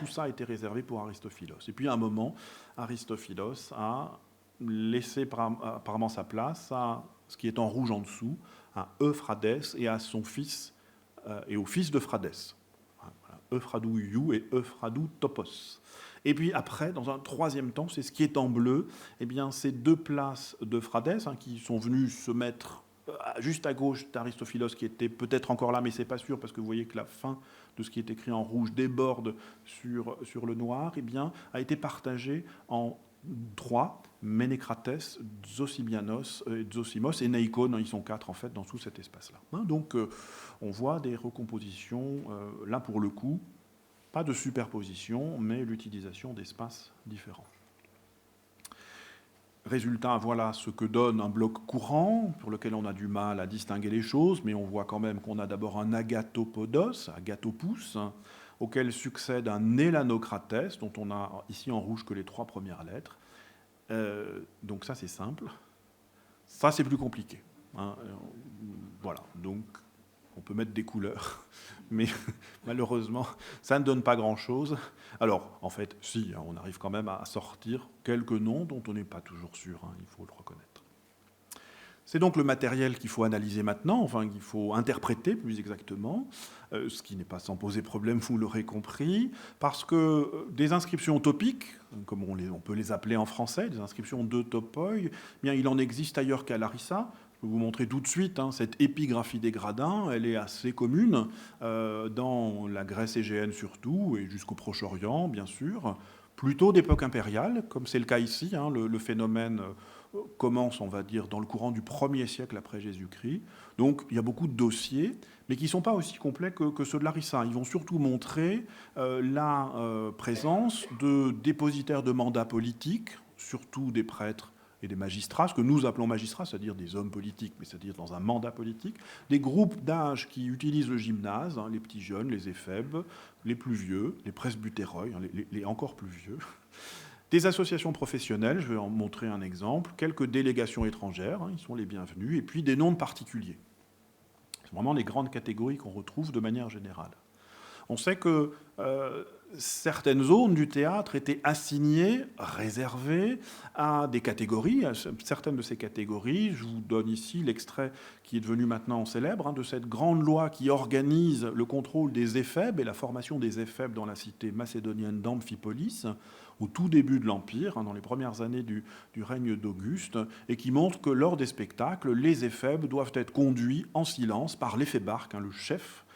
Tout ça a été réservé pour Aristophilos. Et puis à un moment, Aristophilos a laissé apparemment sa place à ce qui est en rouge en dessous, à Euphrades et à son fils, et au fils d'Euphrades. Voilà, Euphradou Iou et Euphradou Topos. Et puis après, dans un troisième temps, c'est ce qui est en bleu, eh bien, ces deux places d'Euphrades qui sont venues se mettre juste à gauche d'Aristophilos, qui était peut-être encore là, mais c'est pas sûr, parce que vous voyez que la fin de ce qui est écrit en rouge déborde sur le noir, eh bien, a été partagée en 3, Ménécrates, Zosibianos, Zosimos et Neikon, ils sont 4 en fait dans tout cet espace-là. Donc on voit des recompositions, là pour le coup, pas de superposition, mais l'utilisation d'espaces différents. Résultat, voilà ce que donne un bloc courant, pour lequel on a du mal à distinguer les choses, mais on voit quand même qu'on a d'abord un agathopodos, agathopous, auquel succède un élanocrates, dont on a ici en rouge que les 3 premières lettres, Donc ça, c'est simple. Ça, c'est plus compliqué. Hein. Voilà, donc on peut mettre des couleurs, mais malheureusement, ça ne donne pas grand-chose. Alors, en fait, si, on arrive quand même à sortir quelques noms dont on n'est pas toujours sûr, hein, il faut le reconnaître. C'est donc le matériel qu'il faut analyser maintenant, enfin qu'il faut interpréter plus exactement, ce qui n'est pas sans poser problème, vous l'aurez compris, parce que des inscriptions topiques, comme on peut les appeler en français, des inscriptions de topoi, eh bien, il en existe ailleurs qu'à Larissa. Je vais vous montrer tout de suite, hein, cette épigraphie des gradins, elle est assez commune dans la Grèce égéenne surtout, et jusqu'au Proche-Orient, bien sûr, plutôt d'époque impériale, comme c'est le cas ici, hein, le phénomène commence, on va dire, dans le courant du 1er siècle après Jésus-Christ. Donc, il y a beaucoup de dossiers, mais qui ne sont pas aussi complets que ceux de Larissa. Ils vont surtout montrer la présence de dépositaires de mandats politiques, surtout des prêtres et des magistrats, ce que nous appelons magistrats, c'est-à-dire des hommes politiques, mais c'est-à-dire dans un mandat politique, des groupes d'âge qui utilisent le gymnase, hein, les petits jeunes, les éphèbes, les plus vieux, les presbytéroi, hein, les encore plus vieux, des associations professionnelles, je vais en montrer un exemple, quelques délégations étrangères, hein, ils sont les bienvenus, et puis des noms de particuliers. C'est vraiment les grandes catégories qu'on retrouve de manière générale. On sait que certaines zones du théâtre étaient assignées, réservées à des catégories. Certaines de ces catégories, je vous donne ici l'extrait qui est devenu maintenant célèbre, hein, de cette grande loi qui organise le contrôle des éphèbes et la formation des éphèbes dans la cité macédonienne d'Amphipolis, au tout début de l'Empire, hein, dans les premières années du règne d'Auguste, et qui montre que lors des spectacles, les éphèbes doivent être conduits en silence par l'éphébarque, hein, le chef,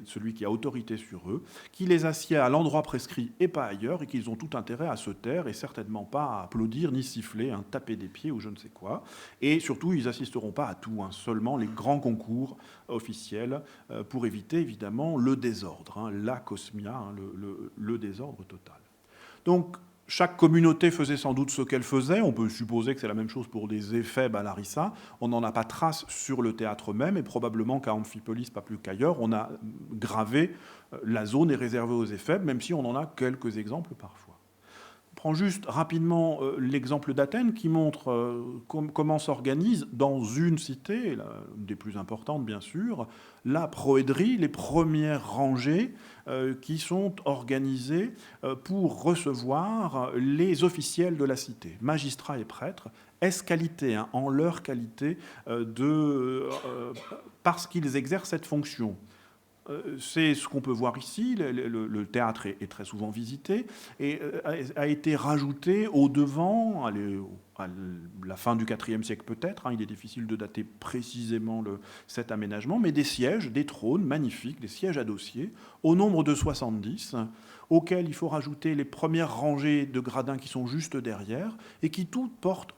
celui qui a autorité sur eux, qui les assied à l'endroit prescrit et pas ailleurs, et qu'ils ont tout intérêt à se taire et certainement pas à applaudir ni siffler, hein, taper des pieds ou je ne sais quoi. Et surtout, ils n'assisteront pas à tout, hein, seulement les grands concours officiels pour éviter évidemment le désordre, hein, la cosmia, hein, le désordre total. Donc, chaque communauté faisait sans doute ce qu'elle faisait. On peut supposer que c'est la même chose pour des éphèbes à Larissa. On n'en a pas trace sur le théâtre même, et probablement qu'à Amphipolis, pas plus qu'ailleurs, on a gravé la zone est réservée aux éphèbes, même si on en a quelques exemples parfois. Je prends juste rapidement l'exemple d'Athènes qui montre comment s'organise dans une cité, une des plus importantes bien sûr, la proédrie, les premières rangées qui sont organisées pour recevoir les officiels de la cité, magistrats et prêtres, qualité, hein, en leur qualité parce qu'ils exercent cette fonction. C'est ce qu'on peut voir ici. Le théâtre est très souvent visité et a été rajouté au devant, à la fin du IVe siècle peut-être, hein, il est difficile de dater précisément cet aménagement, mais des sièges, des trônes magnifiques, des sièges à dossier, au nombre de 70, auxquels il faut rajouter les premières rangées de gradins qui sont juste derrière et qui toutes portent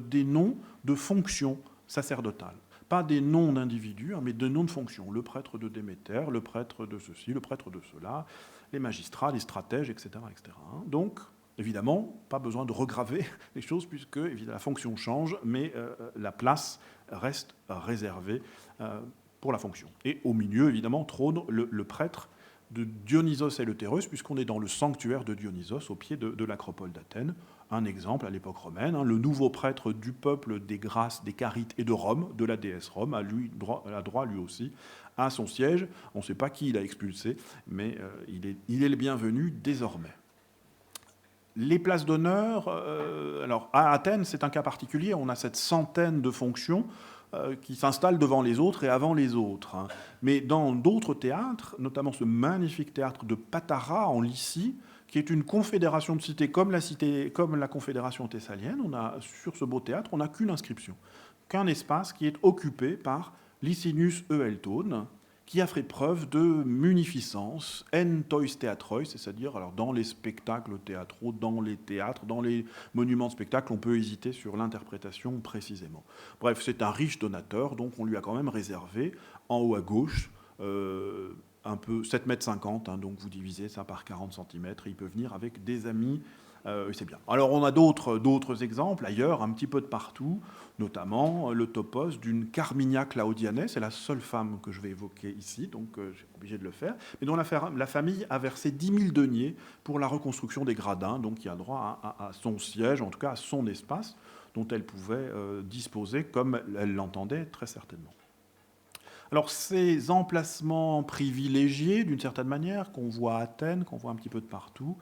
des noms de fonctions sacerdotales. Pas des noms d'individus, mais de noms de fonctions. Le prêtre de Déméter, le prêtre de ceci, le prêtre de cela, les magistrats, les stratèges, etc. etc. Donc, évidemment, pas besoin de regraver les choses puisque évidemment, la fonction change, mais la place reste réservée pour la fonction. Et au milieu, évidemment, trône le prêtre de Dionysos Eleutéros, puisqu'on est dans le sanctuaire de Dionysos, au pied de l'acropole d'Athènes. Un exemple à l'époque romaine, hein, le nouveau prêtre du peuple des Grasses, des Carites et de Rome, de la déesse Rome, a droit lui aussi à son siège. On ne sait pas qui il a expulsé, mais il est le bienvenu désormais. Les places d'honneur, alors à Athènes, c'est un cas particulier, on a cette centaine de fonctions qui s'installent devant les autres et avant les autres. Hein. Mais dans d'autres théâtres, notamment ce magnifique théâtre de Patara en Lycie, qui est une confédération de cités comme la confédération thessalienne, sur ce beau théâtre, on n'a qu'une inscription, qu'un espace qui est occupé par Licinius Eueltone, qui a fait preuve de munificence, en tois theatroi, c'est-à-dire alors dans les spectacles théâtraux, dans les théâtres, dans les monuments de spectacle, on peut hésiter sur l'interprétation précisément. Bref, c'est un riche donateur, donc on lui a quand même réservé, en haut à gauche, un peu 7,50 m, donc vous divisez ça par 40 cm, et il peut venir avec des amis, et c'est bien. Alors on a d'autres exemples ailleurs, un petit peu de partout, notamment le topos d'une Carminia claudianae, c'est la seule femme que je vais évoquer ici, donc j'ai obligé de le faire, mais dont la famille a versé 10 000 deniers pour la reconstruction des gradins, donc qui a droit à son siège, en tout cas à son espace, dont elle pouvait disposer comme elle l'entendait très certainement. Alors ces emplacements privilégiés, d'une certaine manière, qu'on voit à Athènes, qu'on voit un petit peu de partout,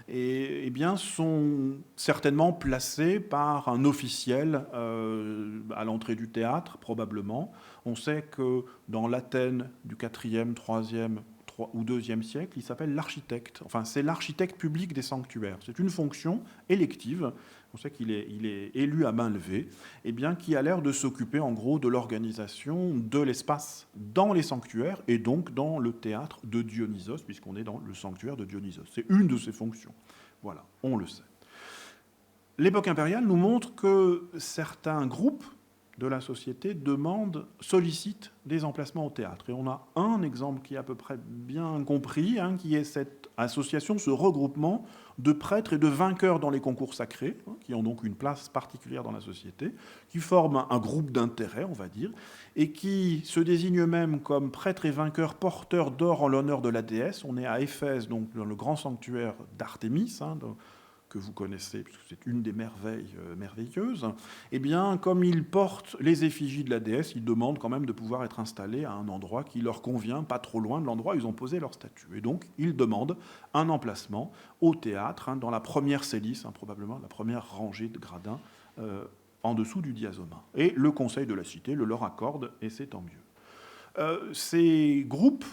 eh bien, sont certainement placés par un officiel à l'entrée du théâtre, probablement. On sait que dans l'Athènes du 4e, 3e ou 2e siècle, il s'appelle l'architecte. Enfin, c'est l'architecte public des sanctuaires. C'est une fonction élective. On sait qu'il est élu à main levée, eh bien, qui a l'air de s'occuper en gros de l'organisation de l'espace dans les sanctuaires et donc dans le théâtre de Dionysos, puisqu'on est dans le sanctuaire de Dionysos. C'est une de ses fonctions. Voilà, on le sait. L'époque impériale nous montre que certains groupes de la société sollicitent des emplacements au théâtre. Et on a un exemple qui est à peu près bien compris, qui est cette association, ce regroupement de prêtres et de vainqueurs dans les concours sacrés, qui ont donc une place particulière dans la société, qui forment un groupe d'intérêt, on va dire, et qui se désignent eux-mêmes comme prêtres et vainqueurs porteurs d'or en l'honneur de la déesse. On est à Éphèse, donc dans le grand sanctuaire d'Artémis, que vous connaissez, puisque c'est une des merveilles merveilleuses, eh bien, comme ils portent les effigies de la déesse, ils demandent quand même de pouvoir être installés à un endroit qui leur convient, pas trop loin de l'endroit où ils ont posé leur statue. Et donc, ils demandent un emplacement au théâtre, dans la première célice, probablement la première rangée de gradins, en dessous du diazoma. Et le conseil de la cité le leur accorde, et c'est tant mieux. Ces groupes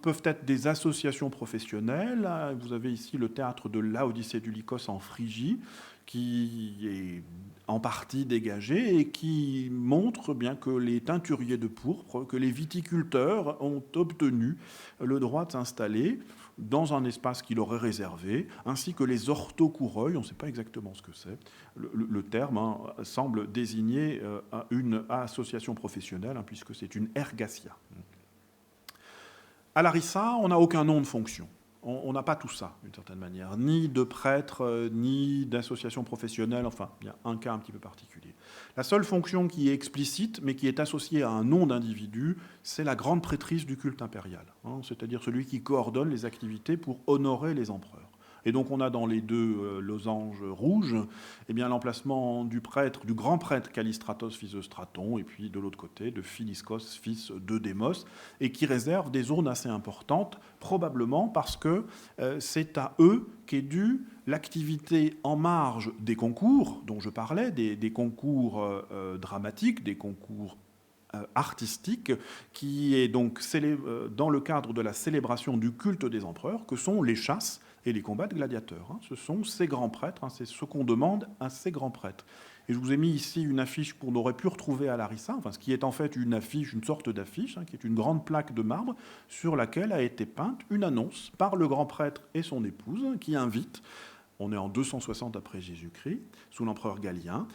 peuvent être des associations professionnelles. Vous avez ici le théâtre de l'Odyssée du Lycos en Phrygie, qui est en partie dégagé et qui montre bien que les teinturiers de pourpre, que les viticulteurs ont obtenu le droit de s'installer dans un espace qui leur est réservé, ainsi que les orthocoureuils, on ne sait pas exactement ce que c'est. Le terme semble désigner une association professionnelle, puisque c'est une ergatia. À Larissa, on n'a aucun nom de fonction. On n'a pas tout ça, d'une certaine manière, ni de prêtre, ni d'association professionnelle, enfin, il y a un cas un petit peu particulier. La seule fonction qui est explicite, mais qui est associée à un nom d'individu, c'est la grande prêtrise du culte impérial, c'est-à-dire celui qui coordonne les activités pour honorer les empereurs. Et donc on a dans les deux losanges rouges l'emplacement du grand prêtre Callistratos, fils de Straton, et puis de l'autre côté de Philiscos, fils de Démos, et qui réserve des zones assez importantes, probablement parce que c'est à eux qu'est due l'activité en marge des concours dont je parlais, des concours dramatiques, des concours artistique, qui est donc dans le cadre de la célébration du culte des empereurs, que sont les chasses et les combats de gladiateurs. Ce sont ces grands prêtres, c'est ce qu'on demande à ces grands prêtres. Et je vous ai mis ici une affiche qu'on aurait pu retrouver à Larissa, ce qui est en fait une sorte d'affiche, qui est une grande plaque de marbre sur laquelle a été peinte une annonce par le grand prêtre et son épouse, qui invite, on est en 260 après Jésus-Christ, sous l'empereur Galien,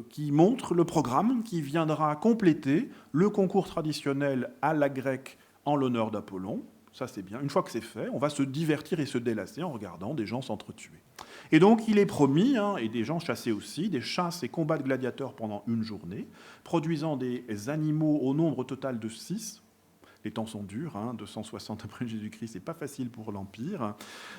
qui montre le programme qui viendra compléter le concours traditionnel à la grecque en l'honneur d'Apollon. Ça, c'est bien. Une fois que c'est fait, on va se divertir et se délasser en regardant des gens s'entretuer. Et donc, il est promis, et des gens chassés aussi, des chasses et combats de gladiateurs pendant une journée, produisant des animaux au nombre total de 6. Les temps sont durs, 260 après Jésus-Christ, c'est pas facile pour l'Empire.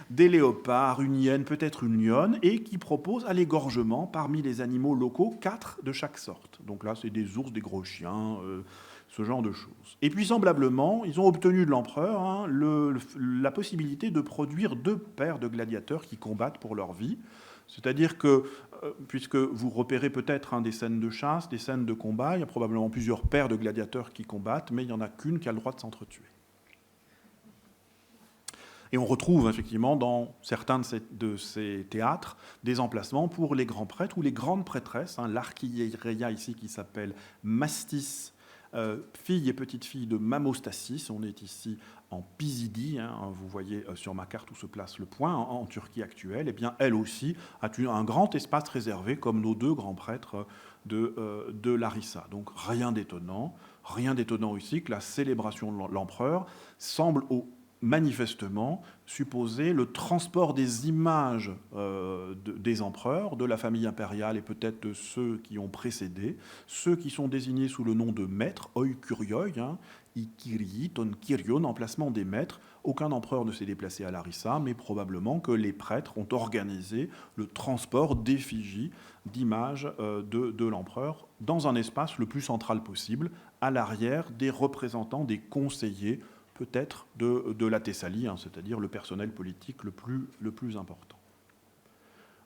Des léopards, une hyène, peut-être une lionne, et qui propose à l'égorgement, parmi les animaux locaux, 4 de chaque sorte. Donc là, c'est des ours, des gros chiens, ce genre de choses. Et puis, semblablement, ils ont obtenu de l'empereur la possibilité de produire 2 paires de gladiateurs qui combattent pour leur vie. C'est-à-dire que, puisque vous repérez peut-être des scènes de chasse, des scènes de combat, il y a probablement plusieurs paires de gladiateurs qui combattent, mais il n'y en a qu'une qui a le droit de s'entretuer. Et on retrouve effectivement dans certains de ces théâtres des emplacements pour les grands prêtres ou les grandes prêtresses. L'archieia ici qui s'appelle Mastis fille et petite-fille de Mamostasis. On est ici en Pisidie, hein, vous voyez sur ma carte où se place le point, en Turquie actuelle. Eh bien, elle aussi a un grand espace réservé, comme nos deux grands prêtres de Larissa. Donc rien d'étonnant ici que la célébration de l'empereur semble manifestement supposer le transport des images des empereurs, de la famille impériale et peut-être de ceux qui ont précédé, ceux qui sont désignés sous le nom de maîtres, oi kurioi, hein, ikirii, ton kyrion, emplacement des maîtres. Aucun empereur ne s'est déplacé à Larissa, mais probablement que les prêtres ont organisé le transport d'effigies, d'images de l'empereur dans un espace le plus central possible, à l'arrière des représentants, des conseillers, peut-être de la Thessalie, hein, c'est-à-dire le personnel politique le plus important.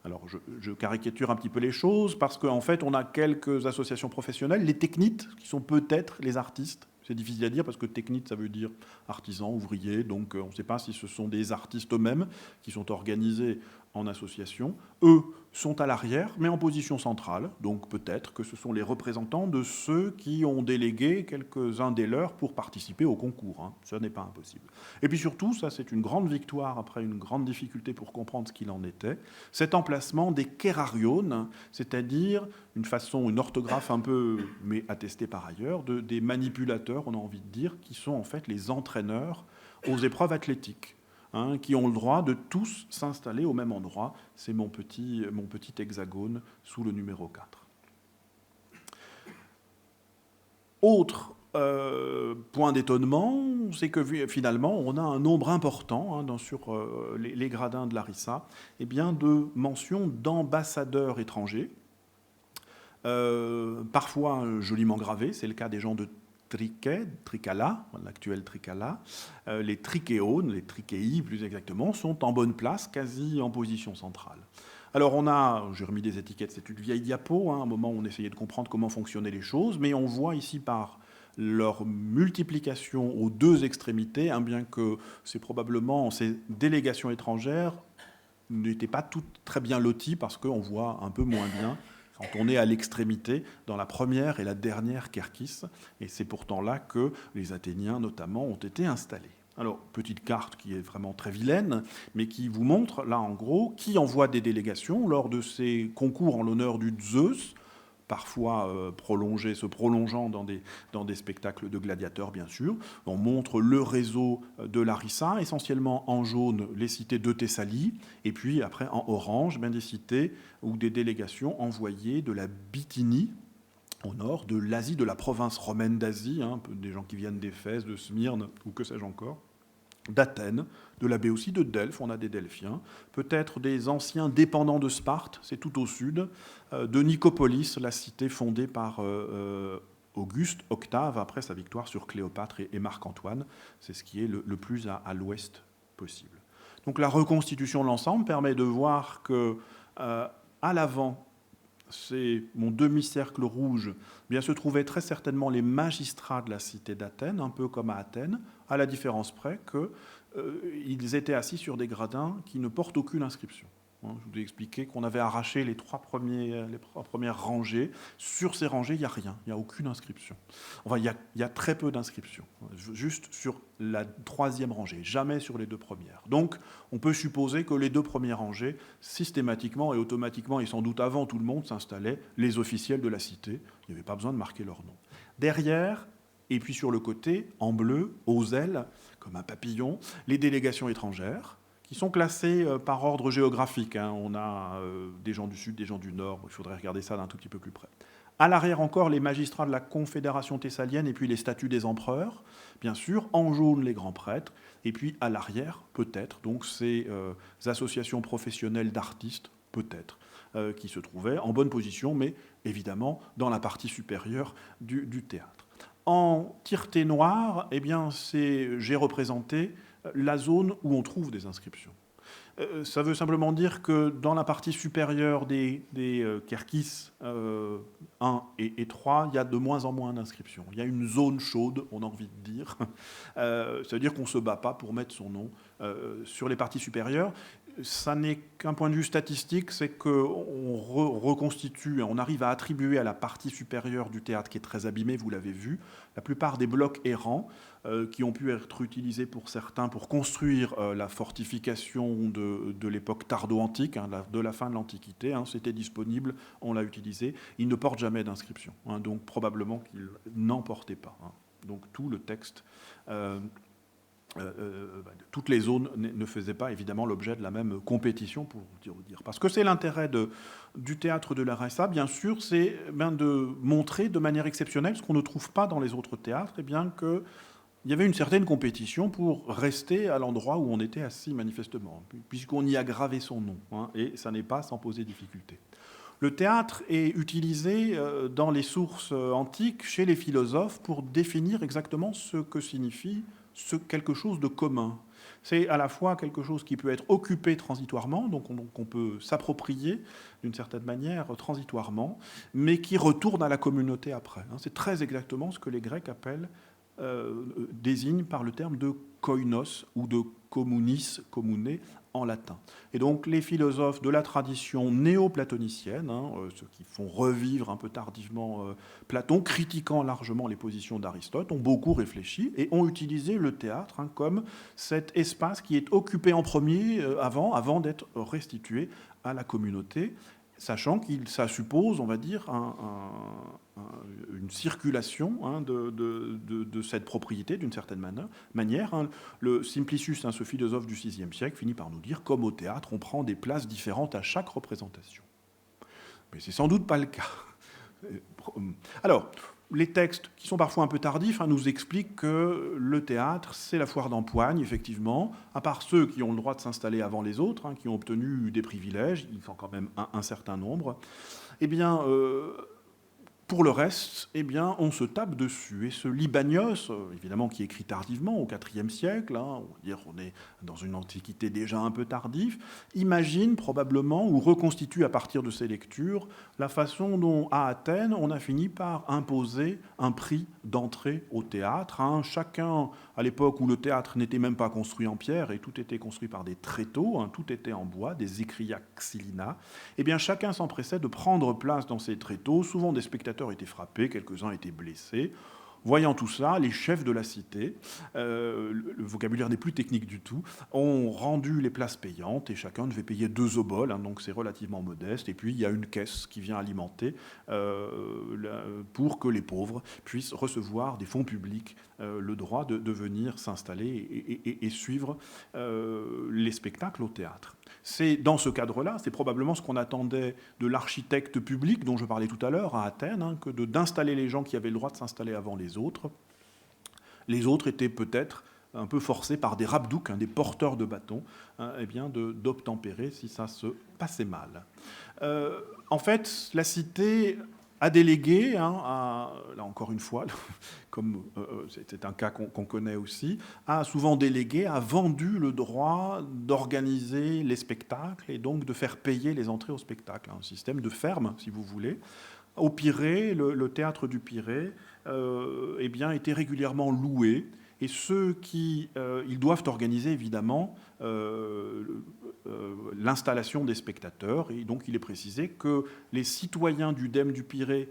Alors, je caricature un petit peu les choses, parce qu'en fait, on a quelques associations professionnelles, les technites, qui sont peut-être les artistes. C'est difficile à dire, parce que technite, ça veut dire artisan, ouvrier, donc on ne sait pas si ce sont des artistes eux-mêmes qui sont organisés en association. Eux sont à l'arrière, mais en position centrale, donc peut-être que ce sont les représentants de ceux qui ont délégué quelques-uns des leurs pour participer au concours. Hein. Ce n'est pas impossible. Et puis surtout, ça c'est une grande victoire après une grande difficulté pour comprendre ce qu'il en était, cet emplacement des kerarion, c'est-à-dire une orthographe un peu, mais attestée par ailleurs, des manipulateurs, on a envie de dire, qui sont en fait les entraîneurs aux épreuves athlétiques. Hein, qui ont le droit de tous s'installer au même endroit. C'est mon petit hexagone sous le numéro 4. Autre point d'étonnement, c'est que finalement, on a un nombre important hein, sur les gradins de Larissa, eh bien, de mentions d'ambassadeurs étrangers, parfois joliment gravés. C'est le cas des gens de Trikala, l'actuel Trikala. Les Trichéones, les Trichéi plus exactement, sont en bonne place, quasi en position centrale. Alors j'ai remis des étiquettes, c'est une vieille diapo, hein, un moment où on essayait de comprendre comment fonctionnaient les choses, mais on voit ici par leur multiplication aux deux extrémités, hein, bien que c'est probablement ces délégations étrangères n'étaient pas toutes très bien loties, parce qu'on voit un peu moins bien quand on est à l'extrémité, dans la première et la dernière Kerkis, et c'est pourtant là que les Athéniens, notamment, ont été installés. Alors, petite carte qui est vraiment très vilaine, mais qui vous montre, là, en gros, qui envoie des délégations lors de ces concours en l'honneur du Zeus, parfois se prolongeant dans des spectacles de gladiateurs, bien sûr. On montre le réseau de Larissa, essentiellement en jaune, les cités de Thessalie, et puis après en orange, des cités ou des délégations envoyées de la Bithynie, au nord, de l'Asie, de la province romaine d'Asie, hein, des gens qui viennent d'Éphèse, de Smyrne, ou que sais-je encore, d'Athènes, de la baie aussi de Delphes, on a des Delphiens, peut-être des anciens dépendants de Sparte, c'est tout au sud, de Nicopolis, la cité fondée par Auguste Octave après sa victoire sur Cléopâtre et Marc-Antoine. C'est ce qui est le plus à l'ouest possible. Donc la reconstitution de l'ensemble permet de voir que à l'avant, c'est mon demi-cercle rouge, bien se trouvaient très certainement les magistrats de la cité d'Athènes, un peu comme à Athènes, à la différence près qu'ils étaient assis sur des gradins qui ne portent aucune inscription. Je vous ai expliqué qu'on avait arraché les trois premières rangées. Sur ces rangées, il n'y a rien, il n'y a aucune inscription. Enfin, il y a très peu d'inscriptions, juste sur la troisième rangée, jamais sur les deux premières. Donc, on peut supposer que les deux premières rangées, systématiquement et automatiquement, et sans doute avant tout le monde, s'installaient les officiels de la cité. Il n'y avait pas besoin de marquer leur nom. Derrière, et puis sur le côté, en bleu, aux ailes, comme un papillon, les délégations étrangères, qui sont classés par ordre géographique. Hein. On a des gens du sud, des gens du nord. Il faudrait regarder ça d'un tout petit peu plus près. À l'arrière encore, les magistrats de la Confédération thessalienne et puis les statues des empereurs, bien sûr. En jaune, les grands prêtres. Et puis à l'arrière, peut-être, donc ces associations professionnelles d'artistes, peut-être, qui se trouvaient en bonne position, mais évidemment dans la partie supérieure du théâtre. En tireté noire, eh bien, j'ai représenté la zone où on trouve des inscriptions. Ça veut simplement dire que dans la partie supérieure des Kerkis 1 et 3, il y a de moins en moins d'inscriptions. Il y a une zone chaude, on a envie de dire. Ça veut dire qu'on ne se bat pas pour mettre son nom sur les parties supérieures. ça n'est qu'un point de vue statistique, c'est qu'on reconstitue, on arrive à attribuer à la partie supérieure du théâtre, qui est très abîmée, vous l'avez vu, la plupart des blocs errants qui ont pu être utilisés pour certains pour construire la fortification de l'époque tardo-antique, de la fin de l'Antiquité. C'était disponible, on l'a utilisé. Il ne porte jamais d'inscription, donc probablement qu'il n'en portait pas. Donc tout le texte... toutes les zones ne faisaient pas évidemment l'objet de la même compétition, pour dire. Parce que c'est l'intérêt du théâtre de la RSA, bien sûr, c'est de montrer de manière exceptionnelle ce qu'on ne trouve pas dans les autres théâtres, et bien qu'il y avait une certaine compétition pour rester à l'endroit où on était assis manifestement, puisqu'on y a gravé son nom, et ça n'est pas sans poser difficulté. Le théâtre est utilisé dans les sources antiques chez les philosophes pour définir exactement ce que signifie quelque chose de commun. C'est à la fois quelque chose qui peut être occupé transitoirement, donc on peut s'approprier d'une certaine manière transitoirement, mais qui retourne à la communauté après. C'est très exactement ce que les Grecs désignent par le terme de koinos ou de communis, commune en latin. Et donc les philosophes de la tradition néo-platonicienne, ceux qui font revivre un peu tardivement Platon, critiquant largement les positions d'Aristote, ont beaucoup réfléchi et ont utilisé le théâtre comme cet espace qui est occupé en premier avant d'être restitué à la communauté, sachant que ça suppose, on va dire, une circulation de cette propriété d'une certaine manière. Le Simplicius, ce philosophe du VIe siècle, finit par nous dire, comme au théâtre, on prend des places différentes à chaque représentation. Mais c'est sans doute pas le cas. Alors, les textes, qui sont parfois un peu tardifs, nous expliquent que le théâtre, c'est la foire d'empoigne, effectivement, à part ceux qui ont le droit de s'installer avant les autres, qui ont obtenu des privilèges, ils sont quand même un certain nombre, eh bien, pour le reste, eh bien, on se tape dessus. Et ce Libanios, évidemment, qui écrit tardivement, au IVe siècle, on va dire on est dans une antiquité déjà un peu tardive, imagine probablement ou reconstitue à partir de ses lectures la façon dont, à Athènes, on a fini par imposer un prix d'entrée au théâtre. Chacun, à l'époque où le théâtre n'était même pas construit en pierre et tout était construit par des tréteaux, tout était en bois, des écrias xylina, eh bien, chacun s'empressait de prendre place dans ces tréteaux, souvent des spectateurs étaient frappés, quelques-uns étaient blessés. Voyant tout ça, les chefs de la cité, le vocabulaire n'est plus technique du tout, ont rendu les places payantes et chacun devait payer 2 oboles, donc c'est relativement modeste. Et puis il y a une caisse qui vient alimenter pour que les pauvres puissent recevoir des fonds publics le droit de venir s'installer et suivre les spectacles au théâtre. C'est dans ce cadre-là, c'est probablement ce qu'on attendait de l'architecte public dont je parlais tout à l'heure à Athènes, que d'installer les gens qui avaient le droit de s'installer avant les autres. Les autres étaient peut-être un peu forcés par des rabdouks, des porteurs de bâtons, d'obtempérer si ça se passait mal. En fait, la cité a délégué, là encore une fois, comme c'est un cas qu'on connaît aussi, a souvent délégué, a vendu le droit d'organiser les spectacles et donc de faire payer les entrées au spectacle. Un système de ferme, si vous voulez. Au Pirée, le théâtre du Pirée était régulièrement loué. Et ceux qui ils doivent organiser, évidemment, l'installation des spectateurs. Et donc, il est précisé que les citoyens du Dème du Pirée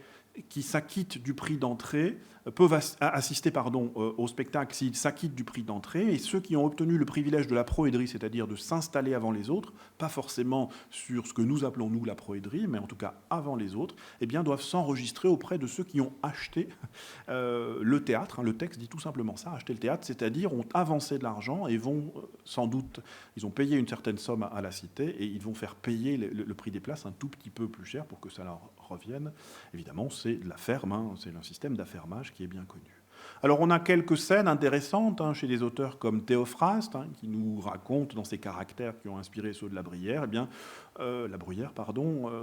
qui s'acquittent du prix d'entrée peuvent assister au spectacle s'ils s'acquittent du prix d'entrée, et ceux qui ont obtenu le privilège de la proédrie, c'est-à-dire de s'installer avant les autres, pas forcément sur ce que nous appelons nous la proédrie, mais en tout cas avant les autres, doivent s'enregistrer auprès de ceux qui ont acheté le théâtre. Le texte dit tout simplement ça, acheter le théâtre, c'est-à-dire ont avancé de l'argent et vont sans doute, ils ont payé une certaine somme à la cité et ils vont faire payer le prix des places un tout petit peu plus cher pour que ça leur revienne. Évidemment, c'est de la ferme, c'est un système d'affermage qui est bien connu. Alors on a quelques scènes intéressantes chez des auteurs comme Théophraste, qui nous raconte dans ses caractères qui ont inspiré ceux de La Bruyère,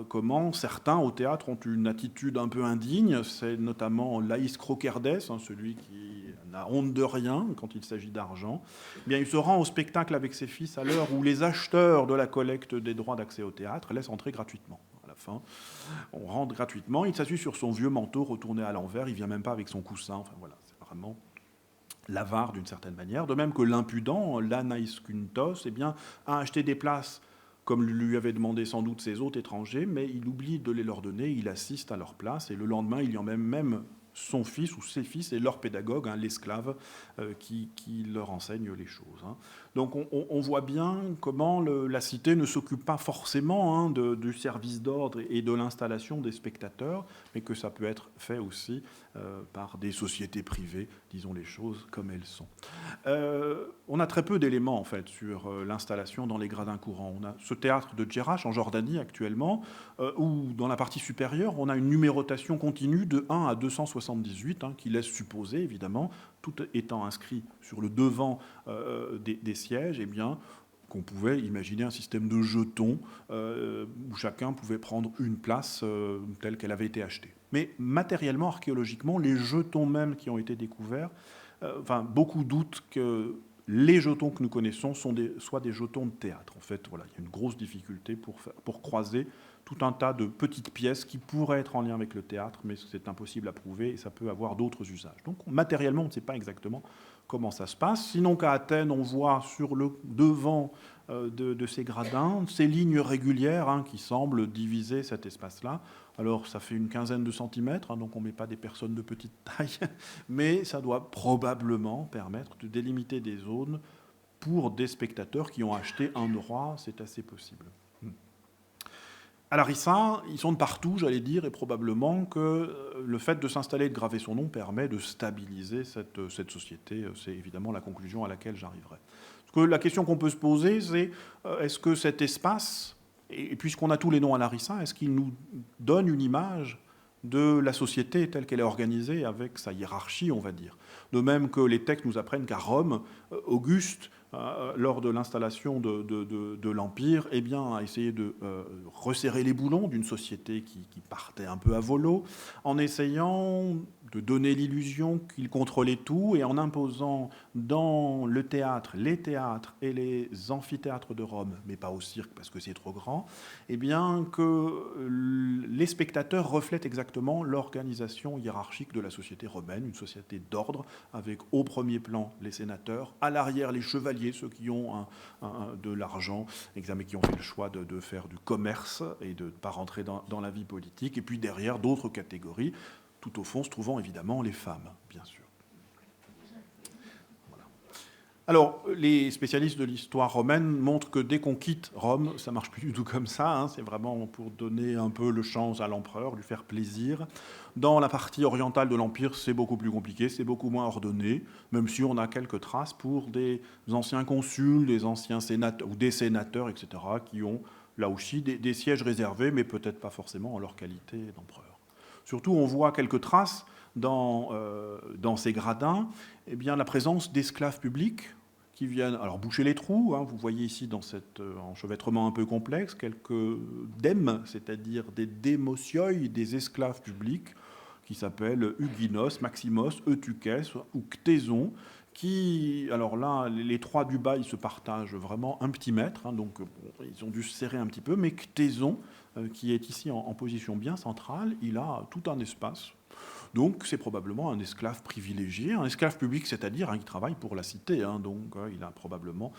comment certains au théâtre ont une attitude un peu indigne. C'est notamment Laïs Crocerdès, celui qui n'a honte de rien quand il s'agit d'argent. Il se rend au spectacle avec ses fils à l'heure où les acheteurs de la collecte des droits d'accès au théâtre laissent entrer gratuitement. À la fin, on rentre gratuitement, il s'assuit sur son vieux manteau retourné à l'envers, il vient même pas avec son coussin, c'est vraiment l'avare d'une certaine manière, de même que l'impudent, l'anaïskuntos, a acheté des places comme lui avaient demandé sans doute ses hôtes étrangers, mais il oublie de les leur donner, il assiste à leur place, et le lendemain, il y emmène même son fils ou ses fils et leur pédagogue, l'esclave, qui leur enseigne les choses. Donc on voit bien comment la cité ne s'occupe pas forcément du service d'ordre et de l'installation des spectateurs, mais que ça peut être fait aussi par des sociétés privées, disons les choses comme elles sont. On a très peu d'éléments en fait sur l'installation dans les gradins courants. On a ce théâtre de Djerach en Jordanie actuellement, où dans la partie supérieure, on a une numérotation continue de 1 à 278, qui laisse supposer évidemment, tout étant inscrit sur le devant des sièges, eh bien, qu'on pouvait imaginer un système de jetons où chacun pouvait prendre une place telle qu'elle avait été achetée. Mais matériellement, archéologiquement, les jetons même qui ont été découverts, beaucoup doutent que les jetons que nous connaissons soient des jetons de théâtre. En fait, voilà, il y a une grosse difficulté pour croiser tout un tas de petites pièces qui pourraient être en lien avec le théâtre, mais c'est impossible à prouver et ça peut avoir d'autres usages. Donc matériellement, on ne sait pas exactement comment ça se passe. Sinon qu'à Athènes, on voit sur le devant de ces gradins ces lignes régulières qui semblent diviser cet espace-là. Alors ça fait une quinzaine de centimètres, donc on ne met pas des personnes de petite taille, mais ça doit probablement permettre de délimiter des zones pour des spectateurs qui ont acheté un droit, c'est assez possible. À Larissa, ils sont de partout, j'allais dire, et probablement que le fait de s'installer et de graver son nom permet de stabiliser cette société. C'est évidemment la conclusion à laquelle j'arriverai. Parce que la question qu'on peut se poser, c'est est-ce que cet espace, et puisqu'on a tous les noms à Larissa, est-ce qu'il nous donne une image de la société telle qu'elle est organisée avec sa hiérarchie, on va dire. De même que les textes nous apprennent qu'à Rome, Auguste, lors de l'installation de l'Empire, eh bien, a essayé de resserrer les boulons d'une société qui partait un peu à volo, en essayant de donner l'illusion qu'il contrôlait tout et en imposant dans le théâtre, les théâtres et les amphithéâtres de Rome, mais pas au cirque parce que c'est trop grand, eh bien, que les spectateurs reflètent exactement l'organisation hiérarchique de la société romaine, une société d'ordre, avec au premier plan les sénateurs, à l'arrière les chevaliers, ceux qui ont de l'argent, mais qui ont fait le choix de faire du commerce et de ne pas rentrer dans la vie politique, et puis derrière d'autres catégories, tout au fond se trouvant évidemment les femmes, bien sûr. Voilà. Alors, les spécialistes de l'histoire romaine montrent que dès qu'on quitte Rome, ça ne marche plus du tout comme ça, c'est vraiment pour donner un peu le chance à l'empereur, lui faire plaisir. Dans la partie orientale de l'Empire, c'est beaucoup plus compliqué, c'est beaucoup moins ordonné, même si on a quelques traces pour des anciens consuls, des anciens sénateurs, ou des sénateurs, etc., qui ont là aussi des sièges réservés, mais peut-être pas forcément en leur qualité d'empereur. Surtout, on voit quelques traces dans ces gradins, eh bien, la présence d'esclaves publics qui viennent alors boucher les trous. Vous voyez ici dans cet enchevêtrement un peu complexe quelques dèmes, c'est-à-dire des démosioi, des esclaves publics qui s'appellent Huginos, Maximos, Eutuches ou Ctéson, qui, alors là, les trois du bas, ils se partagent vraiment un petit mètre, donc ils ont dû se serrer un petit peu, mais Ctéson, qui est ici en position bien centrale, il a tout un espace. Donc c'est probablement un esclave privilégié, un esclave public, c'est-à-dire qui travaille pour la cité, donc il a probablement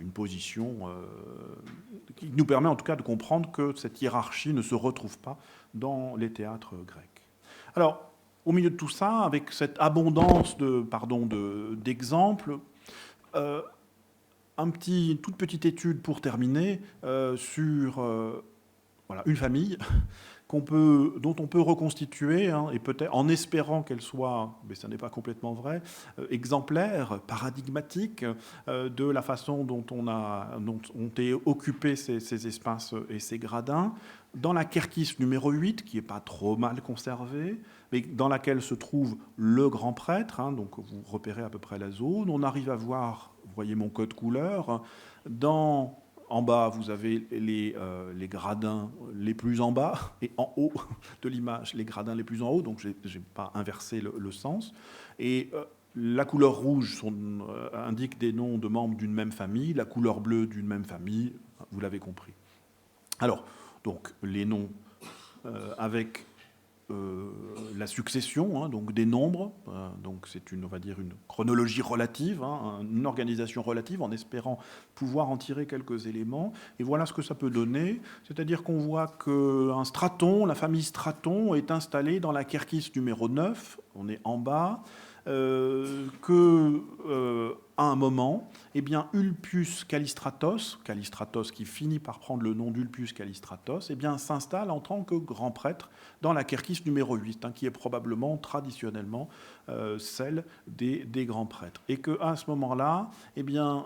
une position qui nous permet en tout cas de comprendre que cette hiérarchie ne se retrouve pas dans les théâtres grecs. Alors, au milieu de tout ça, avec cette abondance d'exemples, toute petite étude pour terminer sur une famille dont on peut reconstituer, et peut-être en espérant qu'elle soit, mais ça n'est pas complètement vrai, exemplaire, paradigmatique de la façon dont ont été occupés ces espaces et ces gradins, dans la Kerkis numéro 8, qui n'est pas trop mal conservée, mais dans laquelle se trouve le grand prêtre, donc vous repérez à peu près la zone. On arrive à voir, vous voyez mon code couleur, en bas, vous avez les gradins les plus en bas, et en haut de l'image, les gradins les plus en haut, donc je n'ai pas inversé le sens. Et la couleur rouge indique des noms de membres d'une même famille, la couleur bleue d'une même famille, vous l'avez compris. Alors, donc, les noms avec la succession, donc des nombres. Donc c'est on va dire une chronologie relative, une organisation relative, en espérant pouvoir en tirer quelques éléments. Et voilà ce que ça peut donner. C'est-à-dire qu'on voit qu'un straton, la famille Straton, est installée dans la Kerkis numéro 9. On est en bas. À un moment, eh bien, Ulpius Callistratos qui finit par prendre le nom d'Ulpius Callistratos, eh bien, s'installe en tant que grand prêtre dans la Kerkis numéro 8, qui est probablement traditionnellement celle des grands prêtres. Et qu'à ce moment-là, eh bien,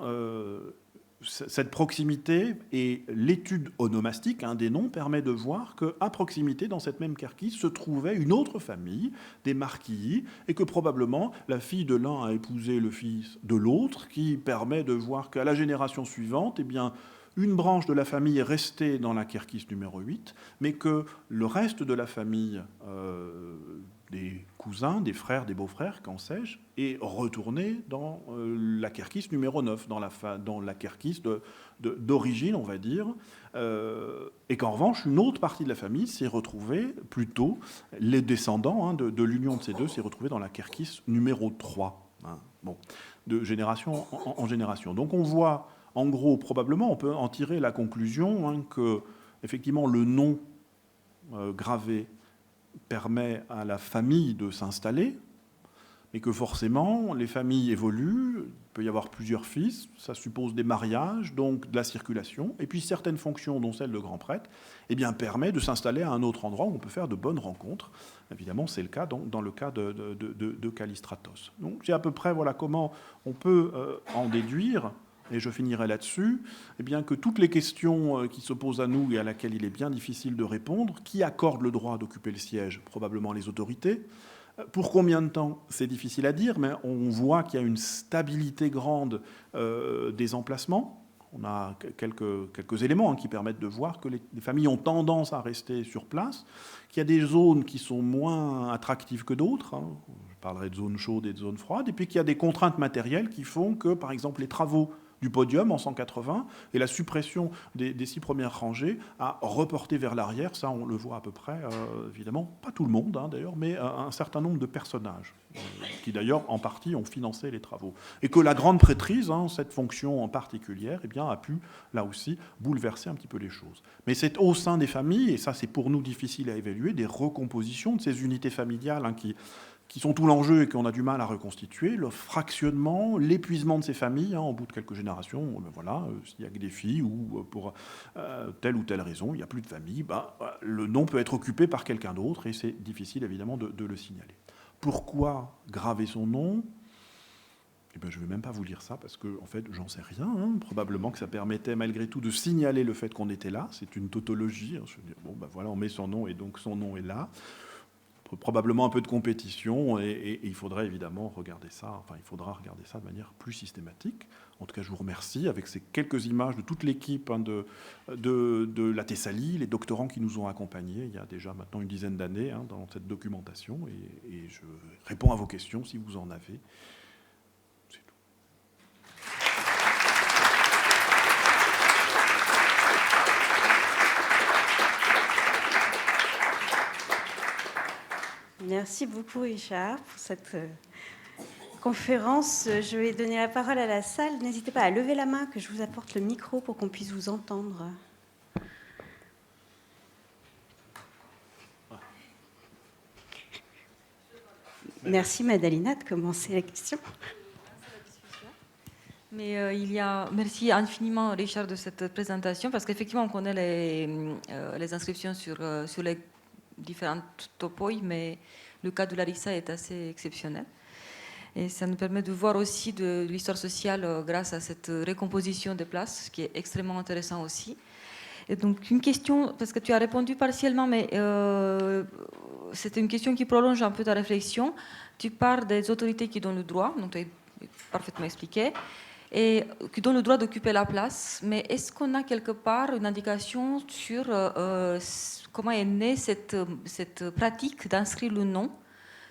cette proximité et l'étude onomastique des noms permet de voir qu'à proximité, dans cette même Kerkis, se trouvait une autre famille, des Marquillis, et que probablement la fille de l'un a épousé le fils de l'autre, qui permet de voir qu'à la génération suivante, eh bien, une branche de la famille est restée dans la Kerkis numéro 8, mais que le reste de la famille, des cousins, des frères, des beaux-frères, qu'en sais-je, est retourné dans la Kerkis numéro 9, dans la Kerkis d'origine, on va dire, et qu'en revanche, une autre partie de la famille s'est retrouvée, plutôt, les descendants de l'union de ces deux s'est retrouvée dans la Kerkis numéro 3, de génération en génération. Donc on voit, en gros, probablement, on peut en tirer la conclusion que, effectivement, le nom gravé permet à la famille de s'installer, mais que forcément, les familles évoluent, il peut y avoir plusieurs fils, ça suppose des mariages, donc de la circulation, et puis certaines fonctions, dont celle de grand prêtre, eh bien, permet de s'installer à un autre endroit où on peut faire de bonnes rencontres. Évidemment, c'est le cas dans le cas de Callistratos. Donc, c'est à peu près comment on peut en déduire, et je finirai là-dessus, eh bien, que toutes les questions qui se posent à nous et à laquelle il est bien difficile de répondre, qui accorde le droit d'occuper le siège? Probablement les autorités. Pour combien de temps? C'est difficile à dire, mais on voit qu'il y a une stabilité grande des emplacements. On a quelques éléments qui permettent de voir que les familles ont tendance à rester sur place, qu'il y a des zones qui sont moins attractives que d'autres. Je parlerai de zones chaudes et de zones froides. Et puis qu'il y a des contraintes matérielles qui font que, par exemple, les travaux du podium en 180 et la suppression des 6 premières rangées a reporté vers l'arrière, ça on le voit à peu près, évidemment, pas tout le monde d'ailleurs, mais un certain nombre de personnages qui d'ailleurs en partie ont financé les travaux. Et que la grande prêtrise, cette fonction en particulière, eh bien, a pu là aussi bouleverser un petit peu les choses. Mais c'est au sein des familles, et ça c'est pour nous difficile à évaluer, des recompositions de ces unités familiales qui sont tout l'enjeu et qu'on a du mal à reconstituer, le fractionnement, l'épuisement de ces familles, au bout de quelques générations, s'il n'y a que des filles ou pour telle ou telle raison, il n'y a plus de famille, le nom peut être occupé par quelqu'un d'autre et c'est difficile évidemment de le signaler. Pourquoi graver son nom? Je ne vais même pas vous lire ça parce que, en fait, j'en sais rien. Probablement que ça permettait malgré tout de signaler le fait qu'on était là. C'est une tautologie. Je veux dire, on met son nom et donc son nom est là. Probablement un peu de compétition et il faudrait évidemment regarder ça, de manière plus systématique. En tout cas, je vous remercie avec ces quelques images de toute l'équipe de la Thessalie, les doctorants qui nous ont accompagnés il y a déjà maintenant une dizaine d'années dans cette documentation et je réponds à vos questions si vous en avez. C'est tout. Merci beaucoup, Richard, pour cette conférence. Je vais donner la parole à la salle. N'hésitez pas à lever la main, que je vous apporte le micro pour qu'on puisse vous entendre. Merci, Madalina, de commencer la question. Mais merci infiniment, Richard, de cette présentation, parce qu'effectivement, on connaît les inscriptions sur les différentes topoi, mais le cas de Larissa est assez exceptionnel. Et ça nous permet de voir aussi de l'histoire sociale grâce à cette recomposition des places, ce qui est extrêmement intéressant aussi. Et donc, une question, parce que tu as répondu partiellement, mais c'était une question qui prolonge un peu ta réflexion. Tu parles des autorités qui donnent le droit, donc tu as parfaitement expliqué, et qui donnent le droit d'occuper la place. Mais est-ce qu'on a quelque part une indication sur comment est née cette pratique d'inscrire le nom?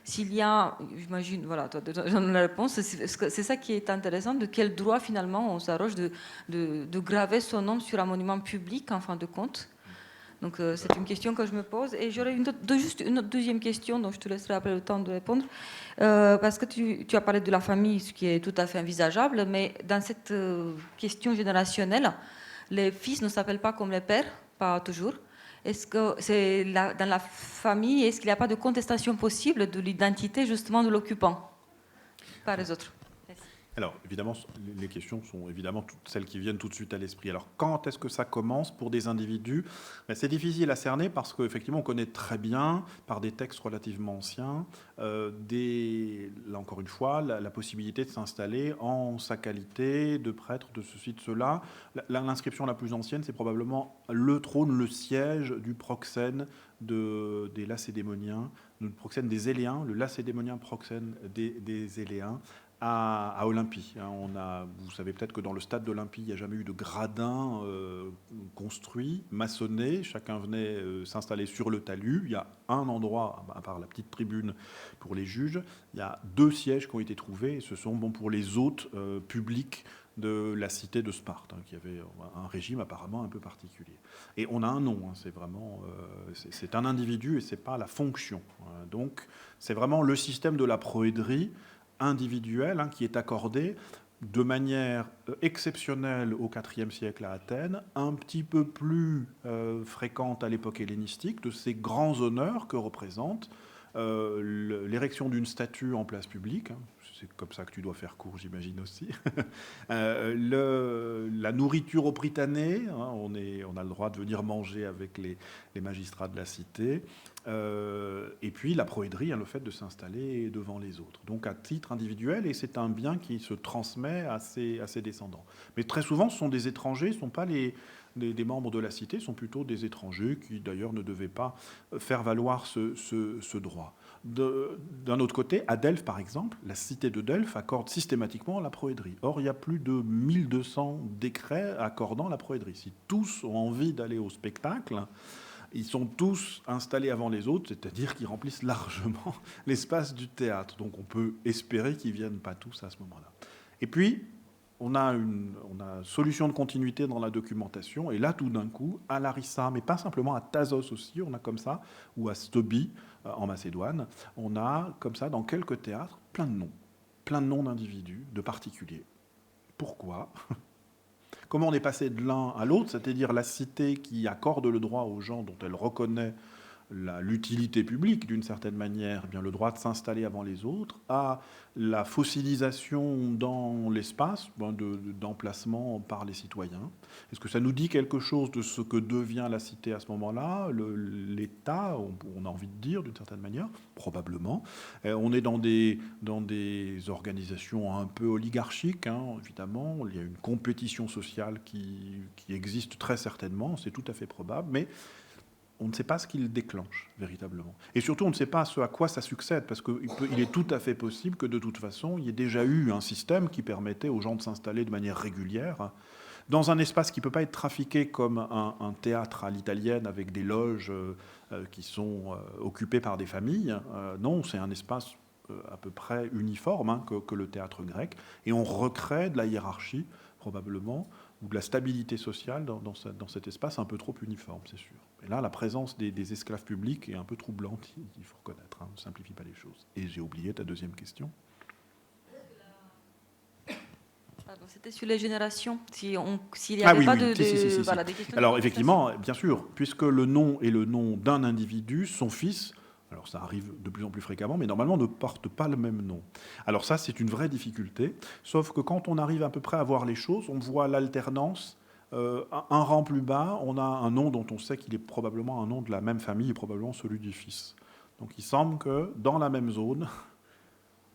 S'il y a, j'imagine, voilà, j'en ai la réponse, c'est ça qui est intéressant, de quel droit finalement on s'arroge de graver son nom sur un monument public en fin de compte. Donc c'est une question que je me pose. Et j'aurais juste une deuxième question, dont je te laisserai après le temps de répondre. Parce que tu as parlé de la famille, ce qui est tout à fait envisageable, mais dans cette question générationnelle, les fils ne s'appellent pas comme les pères, pas toujours. Est-ce que c'est dans la famille, est-ce qu'il n'y a pas de contestation possible de l'identité justement de l'occupant par les autres? Alors, évidemment, les questions sont évidemment toutes celles qui viennent tout de suite à l'esprit. Alors, quand est-ce que ça commence pour des individus? C'est difficile à cerner parce qu'effectivement, on connaît très bien, par des textes relativement anciens, là encore une fois, la possibilité de s'installer en sa qualité de prêtre, de ceci, de cela. L'inscription la plus ancienne, c'est probablement le trône, le siège du proxène des Lacédémoniens, le proxène des Éléens, le Lacédémonien proxène des Éléens, à Olympie. Vous savez peut-être que dans le stade d'Olympie, il n'y a jamais eu de gradin construit, maçonné. Chacun venait s'installer sur le talus. Il y a un endroit, à part la petite tribune pour les juges, il y a 2 sièges qui ont été trouvés. Et ce sont pour les hôtes publics de la cité de Sparte, qui avait un régime apparemment un peu particulier. Et on a un nom, c'est vraiment, c'est un individu et c'est pas la fonction. Donc c'est vraiment le système de la proédrie individuelle qui est accordé de manière exceptionnelle au IVe siècle à Athènes, un petit peu plus fréquente à l'époque hellénistique, de ces grands honneurs que représente l'érection d'une statue en place publique. C'est comme ça que tu dois faire cours, j'imagine aussi. La nourriture au Prytanée, on a le droit de venir manger avec les magistrats de la cité. Et puis la proédrie, le fait de s'installer devant les autres. Donc à titre individuel, et c'est un bien qui se transmet à ses descendants. Mais très souvent, ce sont des étrangers, ce ne sont pas des membres de la cité, ce sont plutôt des étrangers qui d'ailleurs ne devaient pas faire valoir ce droit. D'un autre côté, à Delphes, par exemple, la cité de Delphes accorde systématiquement la proédrie. Or, il y a plus de 1200 décrets accordant la proédrie. Si tous ont envie d'aller au spectacle, ils sont tous installés avant les autres, c'est-à-dire qu'ils remplissent largement l'espace du théâtre. Donc on peut espérer qu'ils ne viennent pas tous à ce moment-là. Et puis, on a solution de continuité dans la documentation. Et là, tout d'un coup, à Larissa, mais pas simplement à Thasos aussi, on a comme ça, ou à Stobie, en Macédoine, on a comme ça, dans quelques théâtres, plein de noms d'individus, de particuliers. Pourquoi ? Comment on est passé de l'un à l'autre, c'est-à-dire la cité qui accorde le droit aux gens dont elle reconnaît l'utilité publique, d'une certaine manière, le droit de s'installer avant les autres, à la fossilisation dans l'espace d'emplacement par les citoyens. Est-ce que ça nous dit quelque chose de ce que devient la cité à ce moment-là, l'État, on a envie de dire, d'une certaine manière? Probablement. On est dans des organisations un peu oligarchiques, évidemment. Il y a une compétition sociale qui existe très certainement, c'est tout à fait probable, mais on ne sait pas ce qu'il déclenche véritablement. Et surtout, on ne sait pas ce à quoi ça succède, parce qu'il est tout à fait possible que de toute façon, il y ait déjà eu un système qui permettait aux gens de s'installer de manière régulière dans un espace qui ne peut pas être trafiqué comme un théâtre à l'italienne avec des loges qui sont occupées par des familles. Non, c'est un espace à peu près uniforme que le théâtre grec. Et on recrée de la hiérarchie, probablement, ou de la stabilité sociale dans cet espace un peu trop uniforme, c'est sûr. Et là, la présence des esclaves publics est un peu troublante, il faut reconnaître, on ne simplifie pas les choses. Et j'ai oublié ta deuxième question. Pardon, c'était sur les générations, s'il n'y avait pas des questions. Alors effectivement, bien sûr, puisque le nom est le nom d'un individu, son fils, alors ça arrive de plus en plus fréquemment, mais normalement ne porte pas le même nom. Alors ça, c'est une vraie difficulté, sauf que quand on arrive à peu près à voir les choses, on voit l'alternance. Un rang plus bas, on a un nom dont on sait qu'il est probablement un nom de la même famille, et probablement celui du fils. Donc il semble que dans la même zone,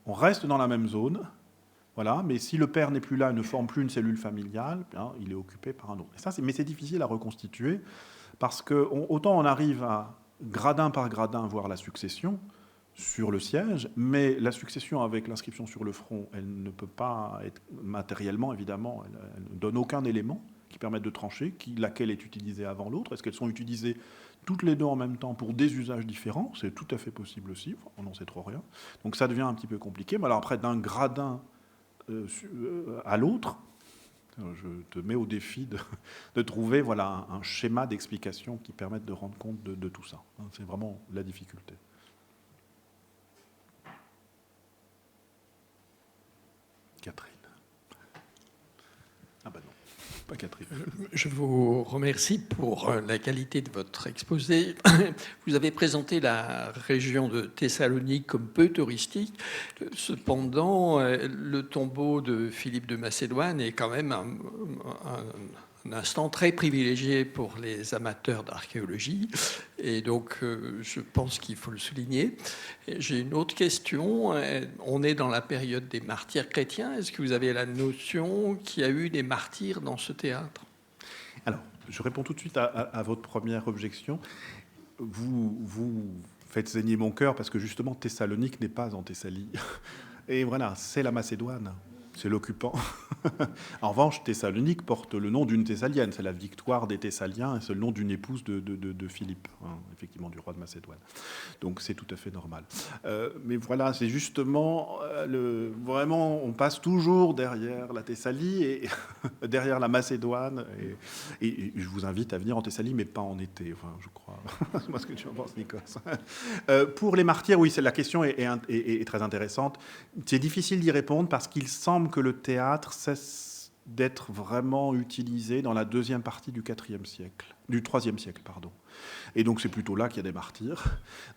on reste dans la même zone, voilà, mais si le père n'est plus là, ne forme plus une cellule familiale, il est occupé par un autre. Mais c'est difficile à reconstituer, parce que autant on arrive à gradin par gradin voir la succession sur le siège, mais la succession avec l'inscription sur le front, elle ne peut pas être matériellement, évidemment, elle ne donne aucun élément qui permettent de trancher, laquelle est utilisée avant l'autre. Est-ce qu'elles sont utilisées toutes les deux en même temps pour des usages différents? C'est tout à fait possible aussi, on n'en sait trop rien. Donc ça devient un petit peu compliqué. Mais alors après, d'un gradin à l'autre, Je te mets au défi de trouver voilà, un schéma d'explication qui permette de rendre compte de tout ça. C'est vraiment la difficulté. Catherine. Ah ben non, pas Catherine. Je vous remercie pour la qualité de votre exposé. Vous avez présenté la région de Thessalonique comme peu touristique. Cependant, le tombeau de Philippe de Macédoine est quand même un instant très privilégié pour les amateurs d'archéologie. Et donc, je pense qu'il faut le souligner. J'ai une autre question. On est dans la période des martyrs chrétiens. Est-ce que vous avez la notion qu'il y a eu des martyrs dans ce théâtre ? Alors, je réponds tout de suite à votre première objection. Vous faites saigner mon cœur parce que justement, Thessalonique n'est pas en Thessalie. Et voilà, c'est la Macédoine. C'est l'occupant. En revanche, Thessalonique porte le nom d'une Thessalienne. C'est la victoire des Thessaliens et c'est le nom d'une épouse de Philippe, effectivement, du roi de Macédoine. Donc c'est tout à fait normal. Mais voilà, c'est justement, vraiment, on passe toujours derrière la Thessalie et derrière la Macédoine. Et je vous invite à venir en Thessalie, mais pas en été, enfin, je crois. C'est moi ce que tu en penses, Nikos. Pour les martyrs, oui, la question est très intéressante. C'est difficile d'y répondre parce qu'il semble que le théâtre cesse d'être vraiment utilisé dans la deuxième partie du IVe siècle, du IIIe siècle, pardon. Et donc c'est plutôt là qu'il y a des martyrs.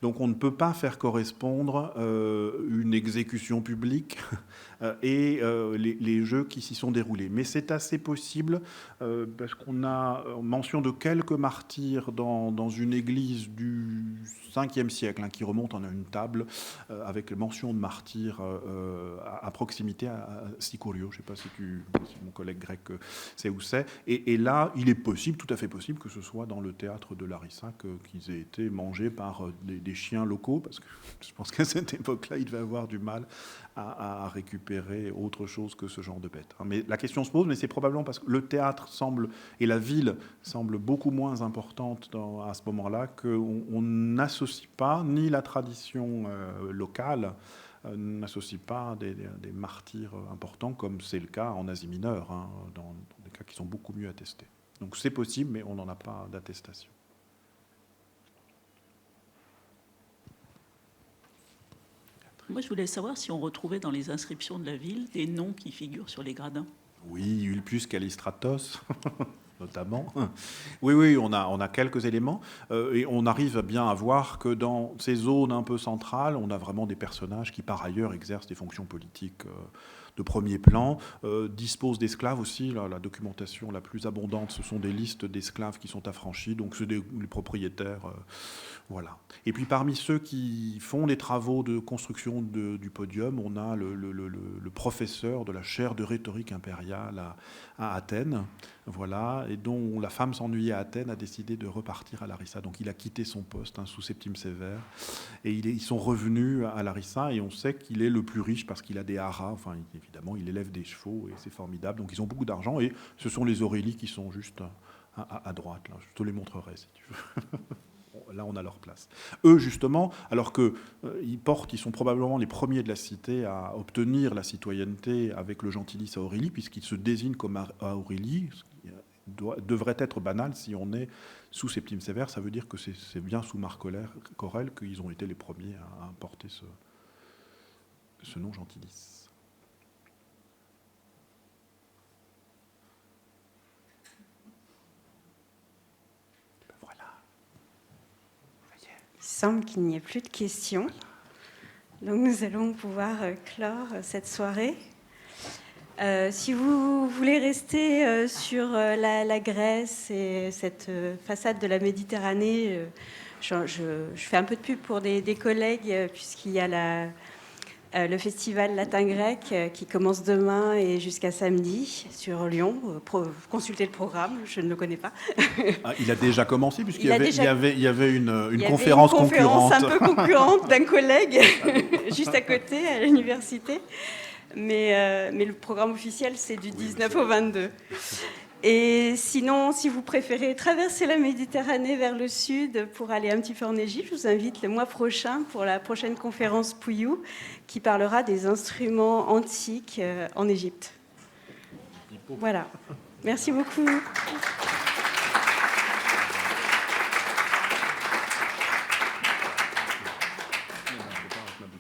Donc on ne peut pas faire correspondre une exécution publique et les jeux qui s'y sont déroulés. Mais c'est assez possible parce qu'on a mention de quelques martyrs dans une église du 5e siècle qui remonte en une table avec mention de martyrs à proximité à Sicourio. Je ne sais pas si mon collègue grec sait où c'est. Et là, il est possible, tout à fait possible, que ce soit dans le théâtre de Larissa qu'ils aient été mangés par des chiens locaux, parce que je pense qu'à cette époque-là, il devait avoir du mal à récupérer autre chose que ce genre de bête. Mais la question se pose, mais c'est probablement parce que le théâtre semble, et la ville semble beaucoup moins importante à ce moment-là, qu'on n'associe pas ni la tradition locale, n'associe pas des martyrs importants, comme c'est le cas en Asie mineure, dans des cas qui sont beaucoup mieux attestés. Donc c'est possible, mais on n'en a pas d'attestation. Moi, je voulais savoir si on retrouvait dans les inscriptions de la ville des noms qui figurent sur les gradins. Oui, Ulpius Callistratos, notamment. Oui, on a quelques éléments. Et on arrive bien à voir que dans ces zones un peu centrales, on a vraiment des personnages qui, par ailleurs, exercent des fonctions politiques de premier plan, disposent d'esclaves aussi. La documentation la plus abondante, ce sont des listes d'esclaves qui sont affranchis, donc c'est les propriétaires. Voilà. Et puis parmi ceux qui font les travaux de construction du podium, on a le professeur de la chaire de rhétorique impériale à Athènes, voilà, et dont la femme s'ennuyait à Athènes, a décidé de repartir à Larissa. Donc il a quitté son poste sous Septime Sévère, et ils sont revenus à Larissa, et on sait qu'il est le plus riche parce qu'il a des haras, enfin évidemment il élève des chevaux, et c'est formidable, donc ils ont beaucoup d'argent, et ce sont les Aurélie qui sont juste à droite, là. Je te les montrerai si tu veux. Là, on a leur place. Eux, justement, alors qu'ils sont probablement les premiers de la cité à obtenir la citoyenneté avec le gentilice à Aurélie, puisqu'ils se désignent comme à Aurélie, ce qui devrait être banal si on est sous Septime Sévère. Ça veut dire que c'est bien sous Marc Aurèle qu'ils ont été les premiers à importer ce nom gentilice. Il semble qu'il n'y ait plus de questions. Donc nous allons pouvoir clore cette soirée. Si vous voulez rester sur la Grèce et cette façade de la Méditerranée, je fais un peu de pub pour des collègues, puisqu'il y a le festival latin-grec qui commence demain et jusqu'à samedi sur Lyon. Consultez le programme, je ne le connais pas. Il a déjà commencé puisqu'il y avait une conférence concurrente. Un peu concurrente d'un collègue juste à côté à l'université. Mais le programme officiel, c'est du 19 au 22. Et sinon, si vous préférez traverser la Méditerranée vers le sud pour aller un petit peu en Égypte, je vous invite le mois prochain pour la prochaine conférence Pouillou qui parlera des instruments antiques en Égypte. Hippo. Voilà. Merci beaucoup.